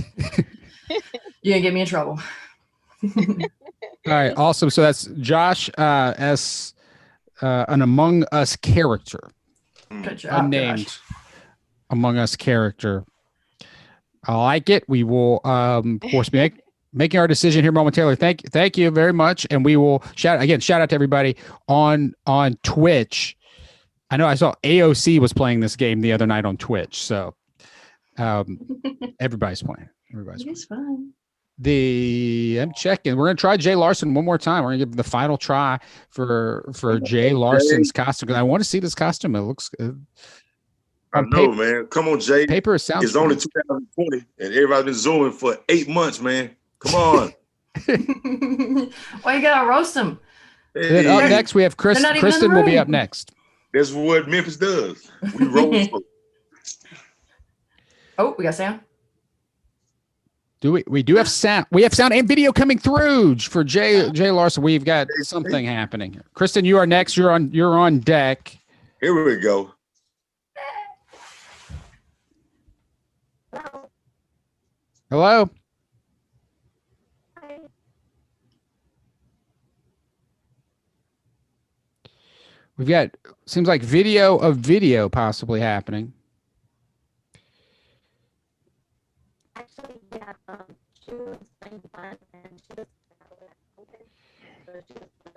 You're gonna get me in trouble. All right, awesome. So that's Josh as an Among Us character. Good job, Unnamed Josh. Among Us character. I like it. We will, of course, be making our decision here momentarily. Thank you very much. And we will shout out to everybody on Twitch. I know I saw AOC was playing this game the other night on Twitch. So everybody's playing. It's fun. I'm checking. We're gonna try Jay Larson one more time. We're gonna give the final try for Jay Larson's costume. I want to see this costume. It looks good. I know, man. Come on, Jay. Paper sounds. It's only 2020, and everybody's been zooming for 8 months, man. Come on. Why you gotta roast them? Then up next we have Kristen will be up next. That's what Memphis does. We roast. Oh, we got sound. We do have sound. We have sound and video coming through for Jay Larson. We've got something happening here. Kristen, you are next. You're on deck. Here we go. Hello. We've got seems like video of video possibly happening.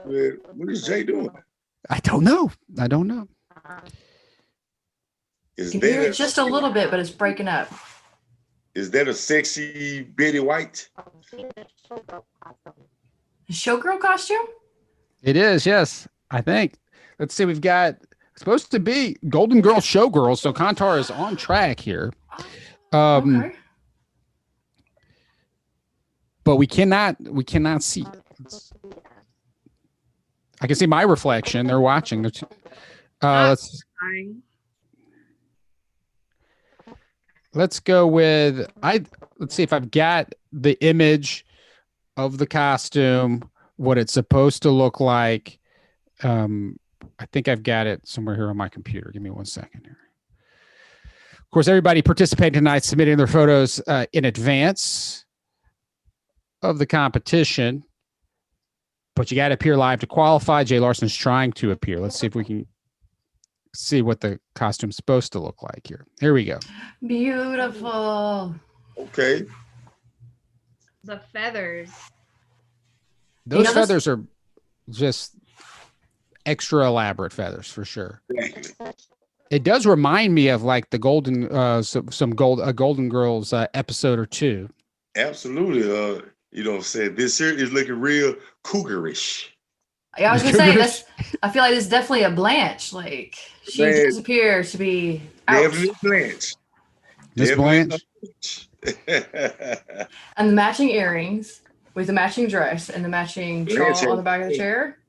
What is Jay doing? I don't know. Is You can hear that it just a little bit, but it's breaking up. Is that a sexy Betty White? Showgirl costume? It is, yes. I think. Let's see. We've got supposed to be Golden Girl Showgirls. So Kantar is on track here. Okay. But we cannot see. I can see my reflection. They're watching. Let's go with let's see if I've got the image of the costume, what it's supposed to look like. I think I've got it somewhere here on my computer. Give me 1 second here. Of course, everybody participating tonight submitting their photos in advance of the competition, but you got to appear live to qualify. Jay Larson's trying to appear. Let's see if we can see what the costume's supposed to look like here. Here we go. Beautiful. Okay. The feathers. Those feathers are just extra elaborate feathers for sure. It does remind me of like the Golden Golden Girls episode or two. Absolutely. You know what I'm saying? This here is looking real cougarish. Yeah, I was gonna say this. I feel like this is definitely a Blanche. Like she does appear to be out. Definitely Blanche. Miss Blanche. And the matching earrings with the matching dress and the matching shawl on the back of the chair.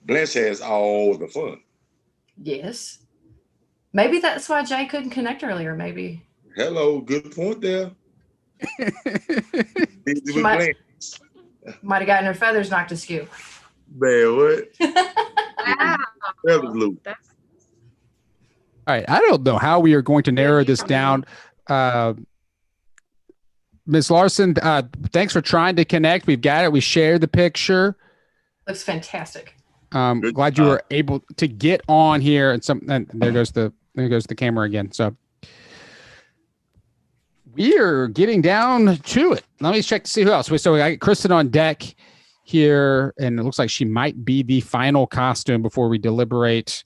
Blanche has all the fun. Yes. Maybe that's why Jay couldn't connect earlier. Maybe. Hello, good point there. She might have gotten her feathers knocked askew. Man, what? Wow. Feathers loose. All right. I don't know how we are going to narrow this down. Ms. Larson, thanks for trying to connect. We've got it. We shared the picture. Looks fantastic. Glad you were able to get on here. And there goes the camera again. So We are getting down to it. Let me check to see who else. So we got Kristen on deck here, and it looks like she might be the final costume before we deliberate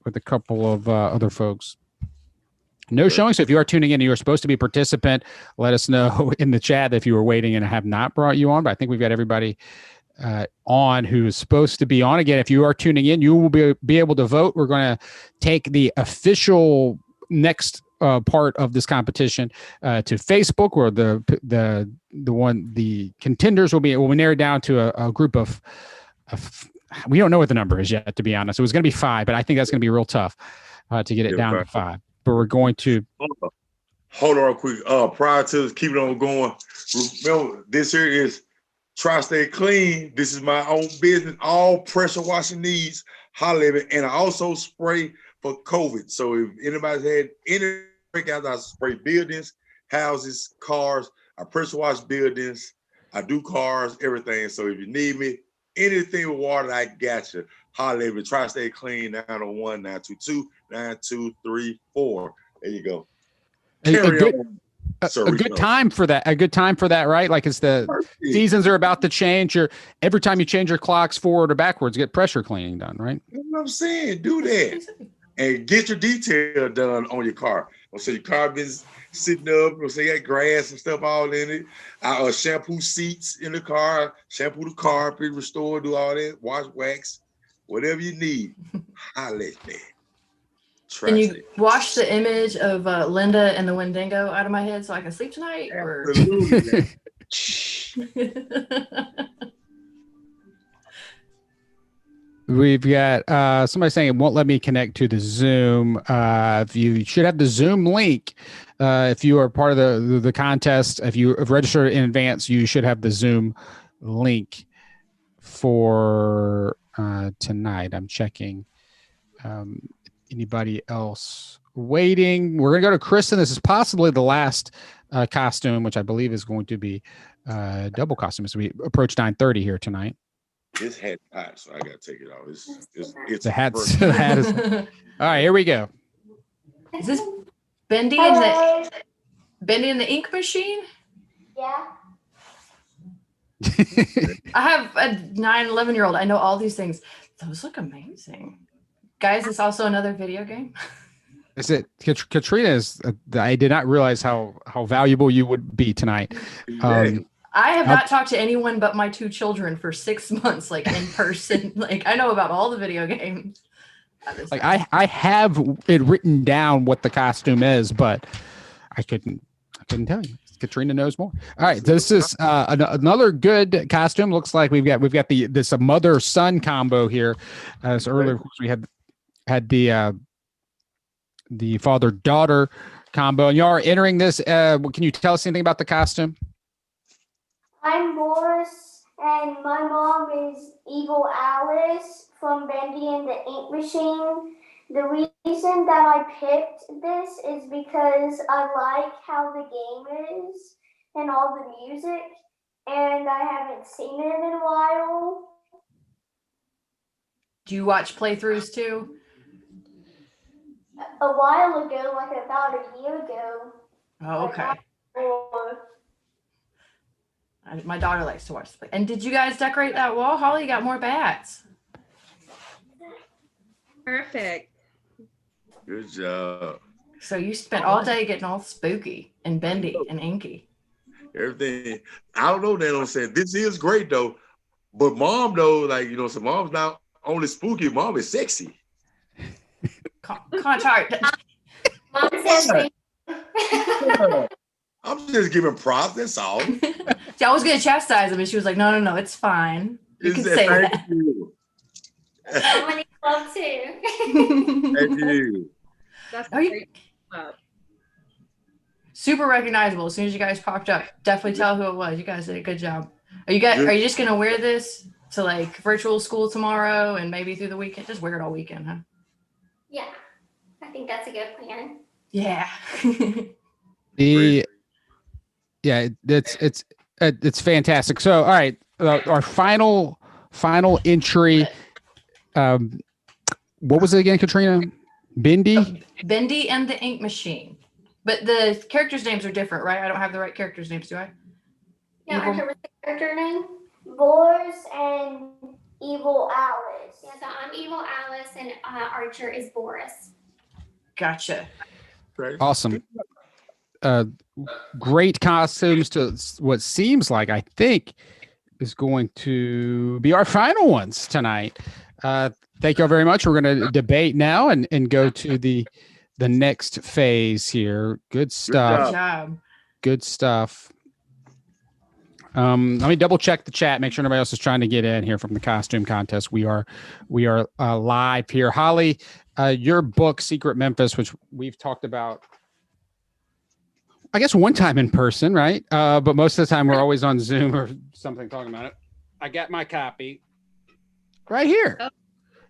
with a couple of other folks. No showing. So if you are tuning in and you are supposed to be a participant, let us know in the chat if you were waiting and have not brought you on. But I think we've got everybody on who is supposed to be on. Again, if you are tuning in, you will be able to vote. We're going to take the official next part of this competition to Facebook, where the contenders will be narrowed down to a group of we don't know what the number is yet, to be honest. It was going to be 5, but I think that's going to be real tough to get it down to 5. But we're going to hold on real quick. Prior to keep it on going, remember this here is Try Stay Clean. This is my own business. All pressure washing needs, holler at me. And I also spray for COVID. So if anybody's had any breakouts, I spray buildings, houses, cars. I pressure wash buildings. I do cars, everything. So if you need me, anything with water, I got you. Holler at me. Try Stay Clean, 901-922-9234. There you go. a good time for that. A good time for that, right? Like it's the seasons are about to change. Every time you change your clocks forward or backwards, get pressure cleaning done, right? You know what I'm saying? Do that. And get your detail done on your car. So your car been sitting up, so you got grass and stuff all in it. I shampoo seats in the car, shampoo the carpet, restore, do all that, wash, wax, whatever you need. Holler at me. Can you wash the image of Linda and the Wendigo out of my head so I can sleep tonight? Or? We've got somebody saying it won't let me connect to the Zoom. If you should have the Zoom link. If you are part of the contest, if you have registered in advance, you should have the Zoom link for tonight. I'm checking. Anybody else waiting? We're going to go to Kristen. This is possibly the last costume, which I believe is going to be double costume as we approach 9:30 here tonight. This hat hot, so I got to take it off. It's the hat. The hat is. All right, here we go. Is this Bendy in the ink machine? Yeah. I have a 9-11-year-old. I know all these things. Those look amazing. Guys, it's also another video game. Is it Katrina? I did not realize how valuable you would be tonight. I have not talked to anyone but my 2 children for 6 months, like in person. Like I know about all the video games. Like I have it written down what the costume is, but I couldn't tell you. Katrina knows more. All right, this is another good costume. Looks like we've got this mother son combo here. So earlier, of course, we had the father daughter combo, and you are entering this. Can you tell us anything about the costume? I'm Boris, and my mom is Evil Alice from Bendy and the Ink Machine. The reason that I picked this is because I like how the game is and all the music, and I haven't seen it in a while. Do you watch playthroughs too? A while ago, like about a year ago. Oh, okay. My daughter likes to watch the play. And did you guys decorate that wall? Holly got more bats. Perfect. Good job. So you spent all day getting all spooky and bendy and inky. Everything. I don't know. They don't say this is great though, but mom though, like so mom's not only spooky. Mom is sexy. Contract. Mom says I'm just giving props. That's all. See, I was gonna chastise him, and she was like, "No, it's fine. You can say that." Somebody love too. Thank you. That's great. Super recognizable. As soon as you guys popped up, definitely tell who it was. You guys did a good job. Are you just gonna wear this to like virtual school tomorrow and maybe through the weekend? Just wear it all weekend, huh? Yeah, I think that's a good plan. Yeah. It's fantastic. So, all right, our final entry. What was it again, Katrina? Bendy? Bendy and the Ink Machine. But the characters' names are different, right? I don't have the right characters' names, do I? Yeah, Evil- Archer, what's the character name? Boris and Evil Alice. Yeah, so I'm Evil Alice and Archer is Boris. Gotcha. Awesome. Great costumes to what seems like, I think, is going to be our final ones tonight. Thank you all very much. We're going to debate now and go to the next phase here. Good stuff. Good job. Good stuff. Let me double check the chat, make sure nobody else is trying to get in here from the costume contest. We are live here. Holly, your book, Secret Memphis, which we've talked about, I guess, one time in person, right? But most of the time we're always on Zoom or something talking about it. I got my copy right here.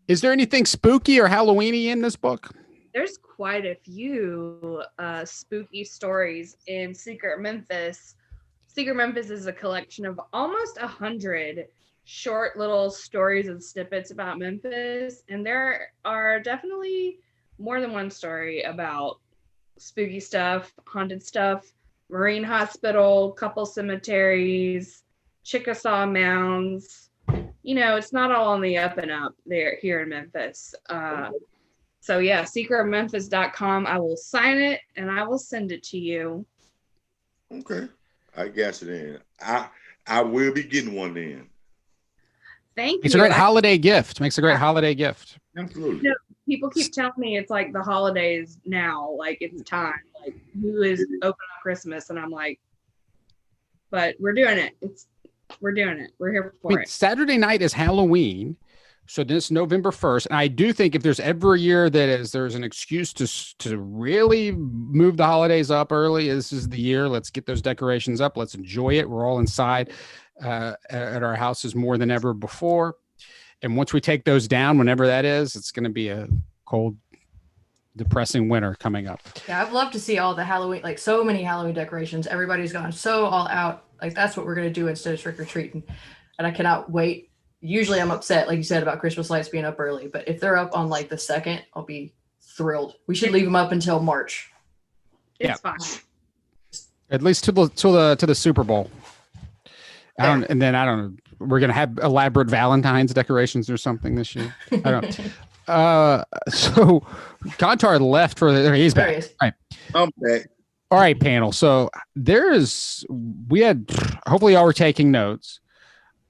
Is there anything spooky or Halloweeny in this book? There's quite a few spooky stories in Secret Memphis. Secret Memphis is a collection of almost 100 short little stories and snippets about Memphis. And there are definitely more than one story about spooky stuff, haunted stuff, Marine Hospital, couple cemeteries, Chickasaw mounds. You know, it's not all on the up and up there here in Memphis. So yeah, secretmemphis.com. I will sign it and I will send it to you. Okay. I guess it in. I will be getting one then. Thank you. It's a great holiday gift. Makes a great holiday gift. Absolutely. You know, people keep telling me it's like the holidays now, like it's time. Like who is open on Christmas? And I'm like, but we're doing it. We're doing it. We're here for it. Saturday night is Halloween. So this November 1st, and I do think if there's ever a year there's an excuse to really move the holidays up early, this is the year. Let's get those decorations up. Let's enjoy it. We're all inside at our houses more than ever before. And once we take those down, whenever that is, it's going to be a cold, depressing winter coming up. Yeah, I'd love to see all the Halloween, like so many Halloween decorations. Everybody's gone so all out. Like that's what we're going to do instead of trick or treating. And I cannot wait. Usually I'm upset, like you said, about Christmas lights being up early, but if they're up on like the 2nd, I'll be thrilled. We should leave them up until March. It's fine. At least to the Super Bowl. I don't know. We're gonna have elaborate Valentine's decorations or something this year. I don't. So Contar left for the. He's back. There he is. All right. I'm back. All right, panel. So we had. Hopefully, y'all were taking notes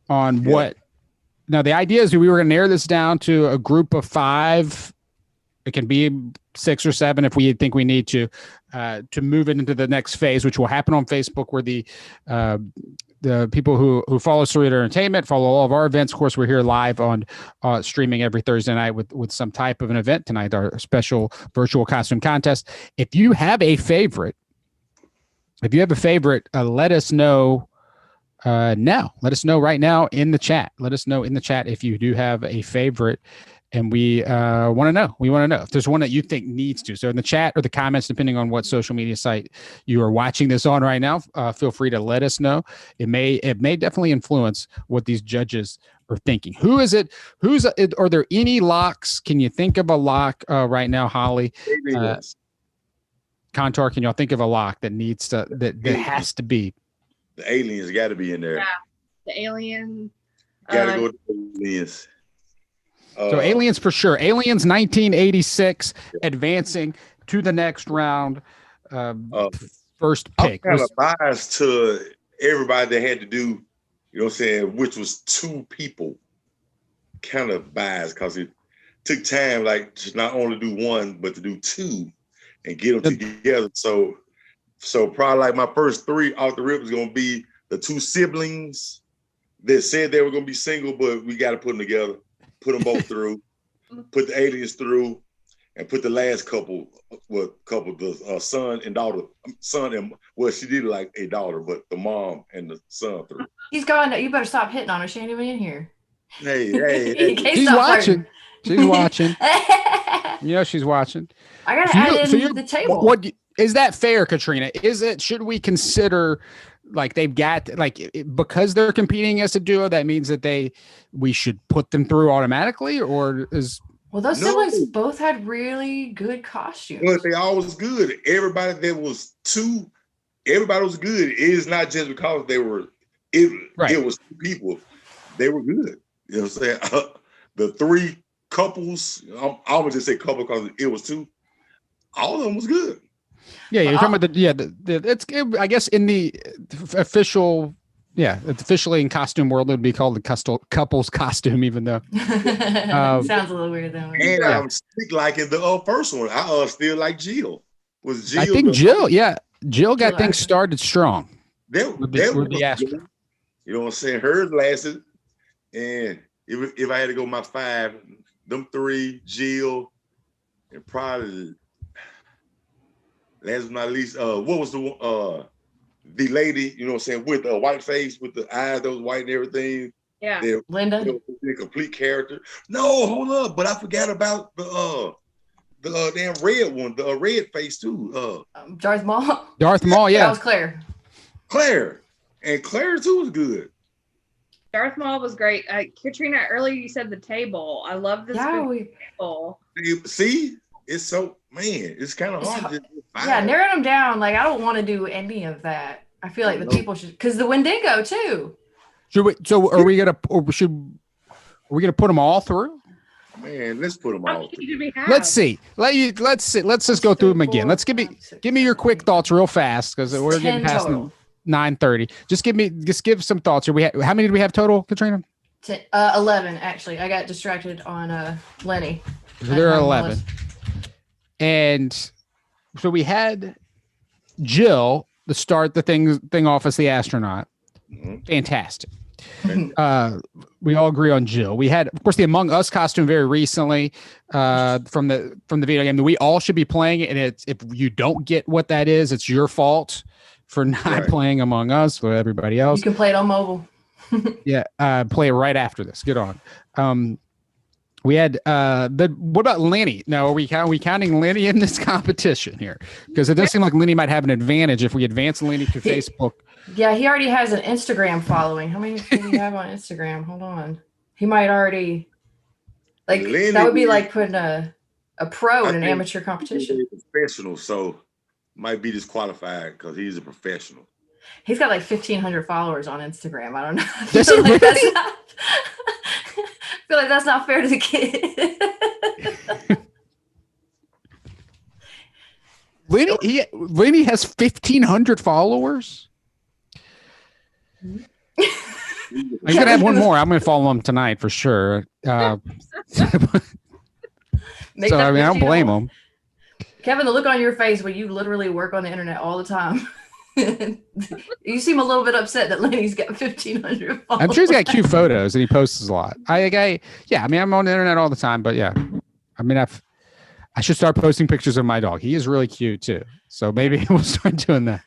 on what. Now, the idea is we were going to narrow this down to a group of 5. It can be 6 or 7 if we think we need to move it into the next phase, which will happen on Facebook, where the people who follow Surreal Entertainment follow all of our events. Of course, we're here live on streaming every Thursday night with some type of an event tonight, our special virtual costume contest. If you have a favorite, let us know. Now, let us know right now in the chat. Let us know in the chat if you do have a favorite, and we want to know. We want to know if there's one that you think needs to. So in the chat or the comments, depending on what social media site you are watching this on right now, feel free to let us know. It may definitely influence what these judges are thinking. Who is it? Are there any locks? Can you think of a lock right now, Holly? Contar, can y'all think of a lock that needs to that has to be? The aliens got to be in there. Yeah, the alien. Got to go to the aliens. So aliens for sure. Aliens 1986 advancing to the next round. First pick. I'm kind of biased to everybody that had to do, you know what I'm saying, which was 2 people. Kind of biased because it took time, like to not only do 1, but to do 2 and get them together. So probably like my first 3 off the rip is going to be the 2 siblings that said they were going to be single, but we got to put them together, put them both through, put the aliens through, and put the last couple, the son and daughter, she did like a daughter, but the mom and the son through. He's gone. You better stop hitting on her. She ain't even in here. Hey. She's watching. She's watching. You know she's watching. I got to add in the table. What is that fair, Katrina? Should we consider like they've got like because they're competing as a duo, that means that we should put them through automatically, or is Well, those No. siblings both had really good costumes. But they always good. Everybody that was two, everybody was good. It is not just because they were. It was two people. They were good. You know what I'm saying? The three couples. I'm gonna just say couple because it was two. All of them was good. Yeah, you're talking about I guess in the official. Yeah, it's officially in costume world, it would be called the couples costume, even though. Sounds a little weird though. And I'm still liking the first one. I still like Jill. Was Jill? I think Jill got things started strong. With the Astronaut. You know what I'm saying? Hers lasted. And if I had to go my 5, them 3, Jill, and probably last but not least, what was the lady, you know what I'm saying, with a white face, with the eyes that was white and everything. Yeah. Linda. The complete character. No, hold up. But I forgot about the damn red one, the red face too. Darth Maul. Darth Maul, yeah. That was Claire. And Claire too was good. Darth Maul was great. Katrina, earlier you said the table. I love this table. See, it's so, man, it's kind of hard. Yeah, narrow them down. Like, I don't want to do any of that. I feel like the people should, because the Wendigo too. Are we gonna put them all through? Man, let's put them all through. Let's see. Let's just go through them again. Let's give me your quick thoughts real fast because we're getting past 9:30. Just give some thoughts. How many do we have total, Katrina? 11 actually. I got distracted on Lenny. So there are 11. And so we had Jill to start the thing off as the astronaut. Fantastic. We all agree on Jill. We had, of course, the Among Us costume very recently from the video game that we all should be playing. And if you don't get what that is, it's your fault for not playing Among Us with everybody else. You can play it on mobile. Yeah, play it right after this. Get on. We had what about Lenny? Now, are we counting Lenny in this competition here? Because it does seem like Lenny might have an advantage if we advance Lenny to Facebook. Yeah, he already has an Instagram following. How many do we have on Instagram? Hold on. He might already Lenny, that would be like putting a pro in an amateur competition. He's a professional, so might be disqualified because he's a professional. He's got like 1,500 followers on Instagram. I don't know. Does he really? I feel like that's not fair to the kid. Lenny has 1,500 followers. He's gonna have one more. I'm gonna follow him tonight for sure. So I mean, I don't blame him. Kevin, the look on your face when you literally work on the internet all the time. You seem a little bit upset that Lenny's got 1,500 followers. I'm sure he's got cute photos and he posts a lot. I mean, I'm on the internet all the time, but yeah, I mean, I should start posting pictures of my dog. He is really cute too. So maybe we'll start doing that.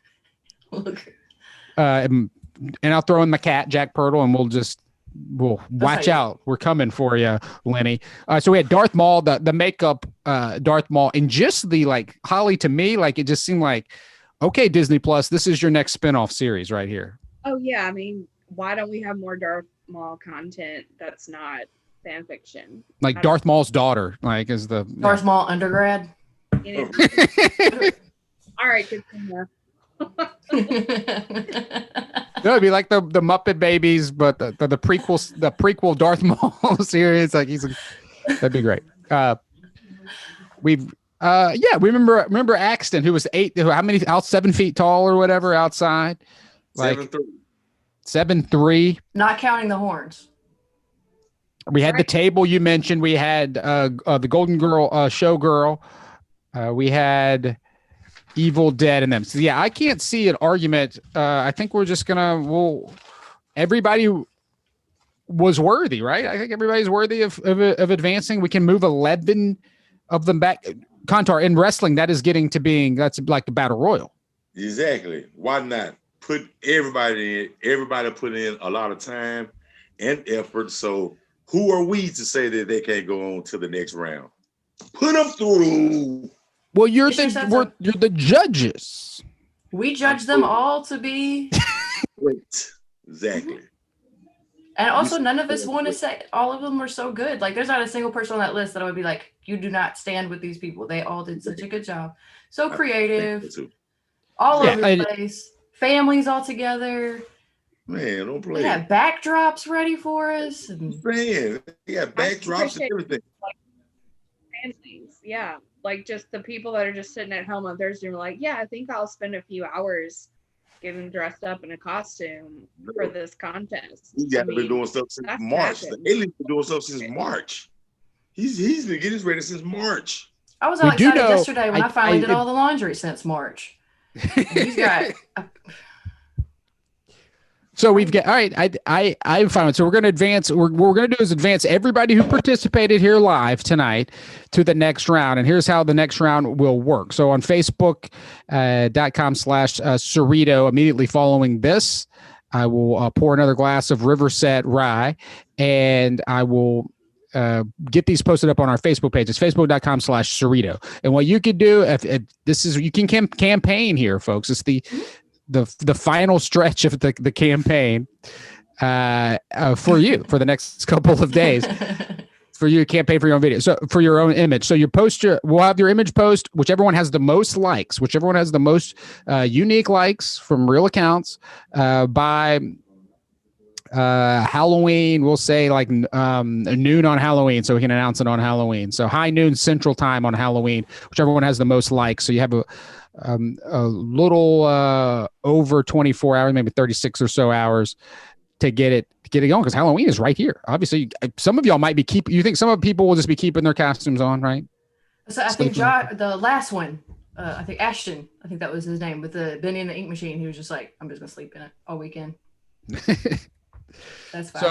And I'll throw in my cat, Jack Purtle, and we'll watch out. We're coming for you, Lenny. So we had Darth Maul, the makeup, Darth Maul, and just the Holly, to me, it just seemed like, okay, Disney Plus, this is your next spinoff series right here. Oh yeah, I mean, why don't we have more Darth Maul content that's not fan fiction? Like Darth Maul's daughter, is the Darth Maul undergrad. All right, continue. No, it'd be like the Muppet Babies, but the prequel Darth Maul series. That'd be great. We remember Axton, who was 7 feet tall or whatever outside. 7'3". 7'3". Not counting the horns. We had the table you mentioned. We had the Golden Girl showgirl. We had Evil Dead in them. So yeah, I can't see an argument. I think we're just everybody was worthy, right? I think everybody's worthy of advancing. We can move 11 of them back. Contar, in wrestling, that's like the battle royal. Exactly. Why not put everybody in? Everybody put in a lot of time and effort. So who are we to say that they can't go on to the next round? Put them through. Well, you're the judges. We judge them all to be great. Exactly. And also, none of us want to say all of them were so good. Like, there's not a single person on that list that I would be like, you do not stand with these people. They all did such a good job. So creative, all over the place, families all together. Man, don't play. Yeah, backdrops ready for us. And man, yeah, backdrops and everything. Like, families, yeah. Like just the people that are just sitting at home on Thursday and like, yeah, I think I'll spend a few hours getting dressed up in a costume for this contest. He's been doing stuff since March. The alien's been doing stuff since March. He's been getting ready since March. I was all excited yesterday when I finally did all the laundry since March. He's got. So we've got, all right, I'm fine with it. So we're going to advance. What we're going to do is advance everybody who participated here live tonight to the next round. And here's how the next round will work. So on Facebook.com/Cerrito, immediately following this, I will pour another glass of Riverset rye, and I will get these posted up on our Facebook page. It's facebook.com/Cerrito. And what you could do, if this is, you can campaign here, folks. It's the final stretch of the campaign for you for the next couple of days. For you to campaign for your own video, so for your own image. So we'll have your image post, whichever one has the most likes, whichever one has the most unique likes from real accounts by Halloween. We'll say like noon on Halloween, so we can announce it on Halloween. So high noon Central Time on Halloween, whichever one has the most likes. So you have a little over 24 hours, maybe 36 or so hours to get it going, because Halloween is right here. Obviously, some of y'all might be you think some of people will just be keeping their costumes on, right? So I think the last one, I think Ashton, I think that was his name, with the Benny and the Ink Machine. He was just like, I'm just gonna sleep in it all weekend. That's fine.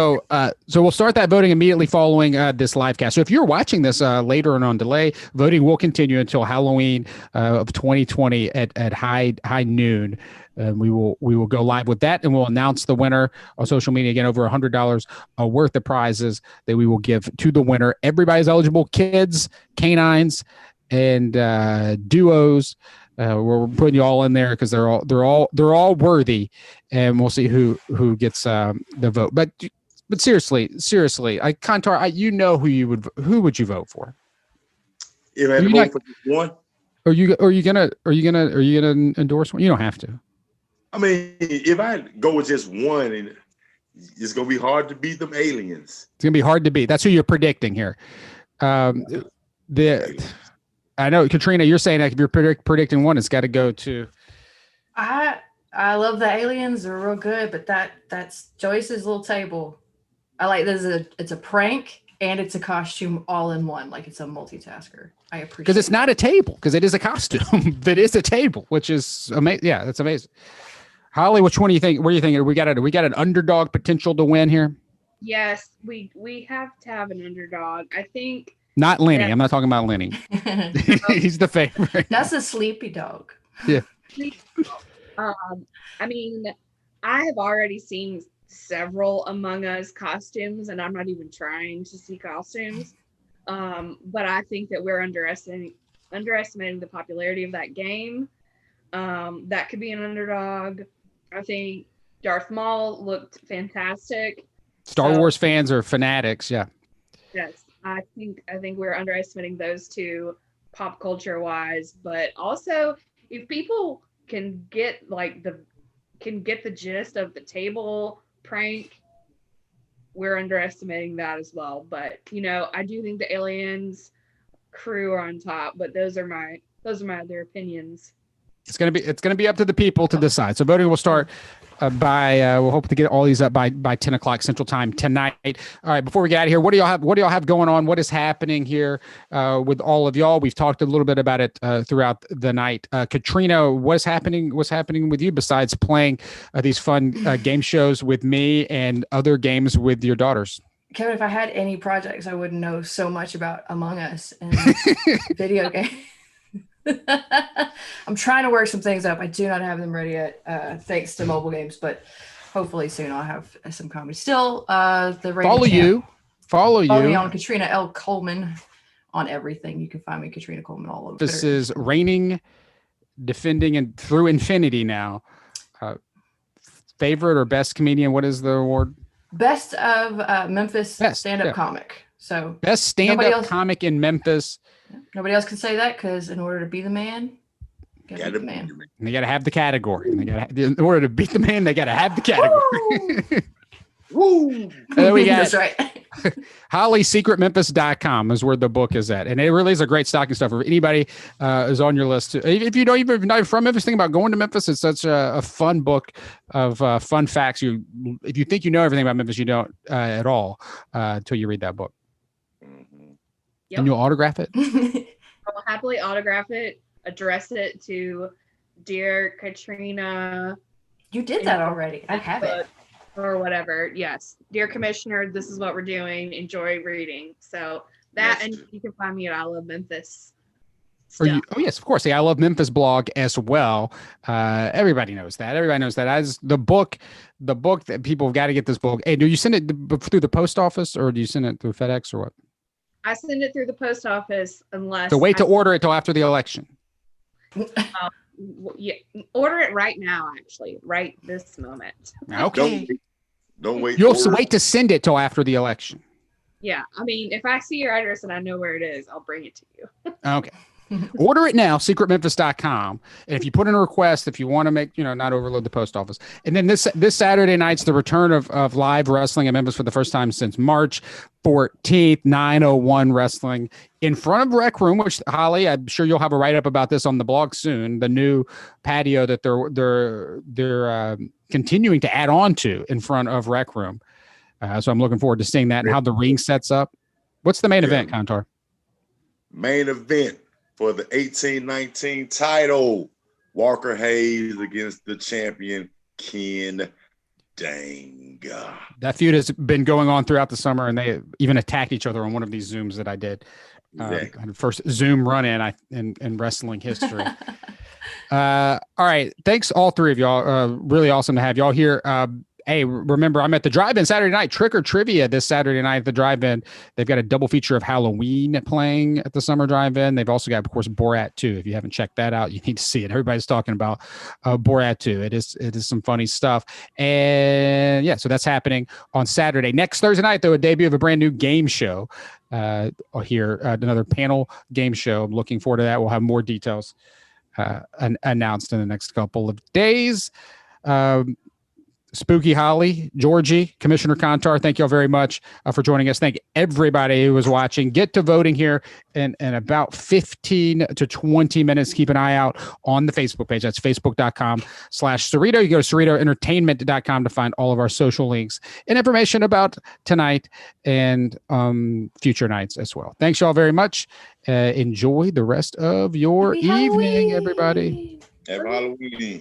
So we'll start that voting immediately following this live cast. So if you're watching this later and on delay, voting will continue until Halloween of 2020 at high noon. We will go live with that, and we'll announce the winner on social media. Again, over $100 worth of prizes that we will give to the winner. Everybody's eligible: kids, canines, and duos. We're putting you all in there because they're all worthy, and we'll see who gets the vote. But seriously, Kantar, you know who would you vote for? If I had to vote for one, are you gonna endorse one? You don't have to. I mean, if I go with just one, and it's gonna be hard to beat them aliens. It's gonna be hard to beat. That's who you're predicting here. I know, Katrina, you're saying that if you're predicting one, it's got to go to. I love the aliens; they're real good, but that's Joyce's little table. I like this. It's a prank and it's a costume all in one. Like, it's a multitasker. I appreciate because it's not a table, because it is a costume, but it's a table, which is amazing. Yeah, that's amazing. Holly, which one do you think? What do you think? We got an underdog potential to win here. Yes, we have to have an underdog. I think. Not Lenny. I'm not talking about Lenny. He's the favorite. That's a sleepy dog. Yeah. I mean, I have already seen several Among Us costumes, and I'm not even trying to see costumes. But I think that we're underestimating the popularity of that game. That could be an underdog. I think Darth Maul looked fantastic. Star Wars fans are fanatics. Yeah. Yes. I think we're underestimating those two pop culture wise, but also if people can get the gist of the table prank, we're underestimating that as well. But I do think the aliens crew are on top, but those are my other opinions. It's gonna be up to the people to decide. So voting will start we'll hope to get all these up by 10 o'clock Central Time tonight. All right, before we get out of here, what do y'all have going on? What is happening here with all of y'all? We've talked a little bit about it throughout the night. Katrina, what's happening with you besides playing these fun game shows with me and other games with your daughters? Kevin, if I had any projects, I wouldn't know so much about Among Us and video games. I'm trying to work some things up. I do not have them ready yet, thanks to mobile games, but hopefully soon I'll have some comedy. Still, the follow you on Katrina L. Coleman on everything. You can find me Katrina Coleman all over. This is reigning, defending, and through infinity now. Favorite or best comedian? What is the award? Best of Memphis stand-up yeah. comic. So Best stand-up comic in Memphis. Nobody else can say that because in order to be the man, you gotta be the man. And they got to have the category. And in order to beat the man, they got to have the category. Woo! We got That's right. HollySecretMemphis.com is where the book is at. And it really is a great stocking stuffer. If anybody is on your list, if you don't even know from Memphis, think about going to Memphis. It's such a fun book of fun facts. If you think you know everything about Memphis, you don't at all until you read that book. Yep. And you'll autograph it? I will happily autograph it, address it to Dear Katrina. You did that already. I have it. Or whatever. Yes. Dear Commissioner, this is what we're doing. Enjoy reading. So that, and you can find me at I Love Memphis. Oh yes, of course. The I Love Memphis blog as well. Everybody knows that. Everybody knows that. As the book that people have got to get this book. Hey, do you send it through the post office or do you send it through FedEx or what? I send it through the post office unless. So wait to order it till after the election. Yeah, order it right now. Actually, right this moment. Okay. Don't wait. You'll wait to send it till after the election. Yeah, I mean, if I see your address and I know where it is, I'll bring it to you. Okay. Order it now, secretmemphis.com. And if you put in a request, if you want to make, not overload the post office. And then this Saturday night's the return of live wrestling in Memphis for the first time since March 14th, 901 Wrestling in front of Rec Room, which, Holly, I'm sure you'll have a write-up about this on the blog soon, the new patio that they're continuing to add on to in front of Rec Room. So I'm looking forward to seeing that and how the ring sets up. What's the main event, Kantar? Main event for the 18-19 title, Walker Hayes against the champion, Ken Danga. That feud has been going on throughout the summer, and they even attacked each other on one of these Zooms that I did. First Zoom run-in in wrestling history. All right. Thanks, all three of y'all. Really awesome to have y'all here. Hey, remember, I'm at the drive-in Saturday night, Trick or Trivia this Saturday night at the drive-in. They've got a double feature of Halloween playing at the summer drive-in. They've also got, of course, Borat 2. If you haven't checked that out, you need to see it. Everybody's talking about Borat 2. It is some funny stuff. And yeah, so that's happening on Saturday. Next Thursday night, though, a debut of a brand new game show here, another panel game show. I'm looking forward to that. We'll have more details announced in the next couple of days. Spooky Holly, Georgie, Commissioner Kantar, thank you all very much for joining us. Thank everybody who was watching. Get to voting here in about 15 to 20 minutes. Keep an eye out on the Facebook page. That's facebook.com/Cerrito. You go to CerritoEntertainment.com to find all of our social links and information about tonight and future nights as well. Thanks y'all very much. Enjoy the rest of your evening, everybody. Happy Halloween.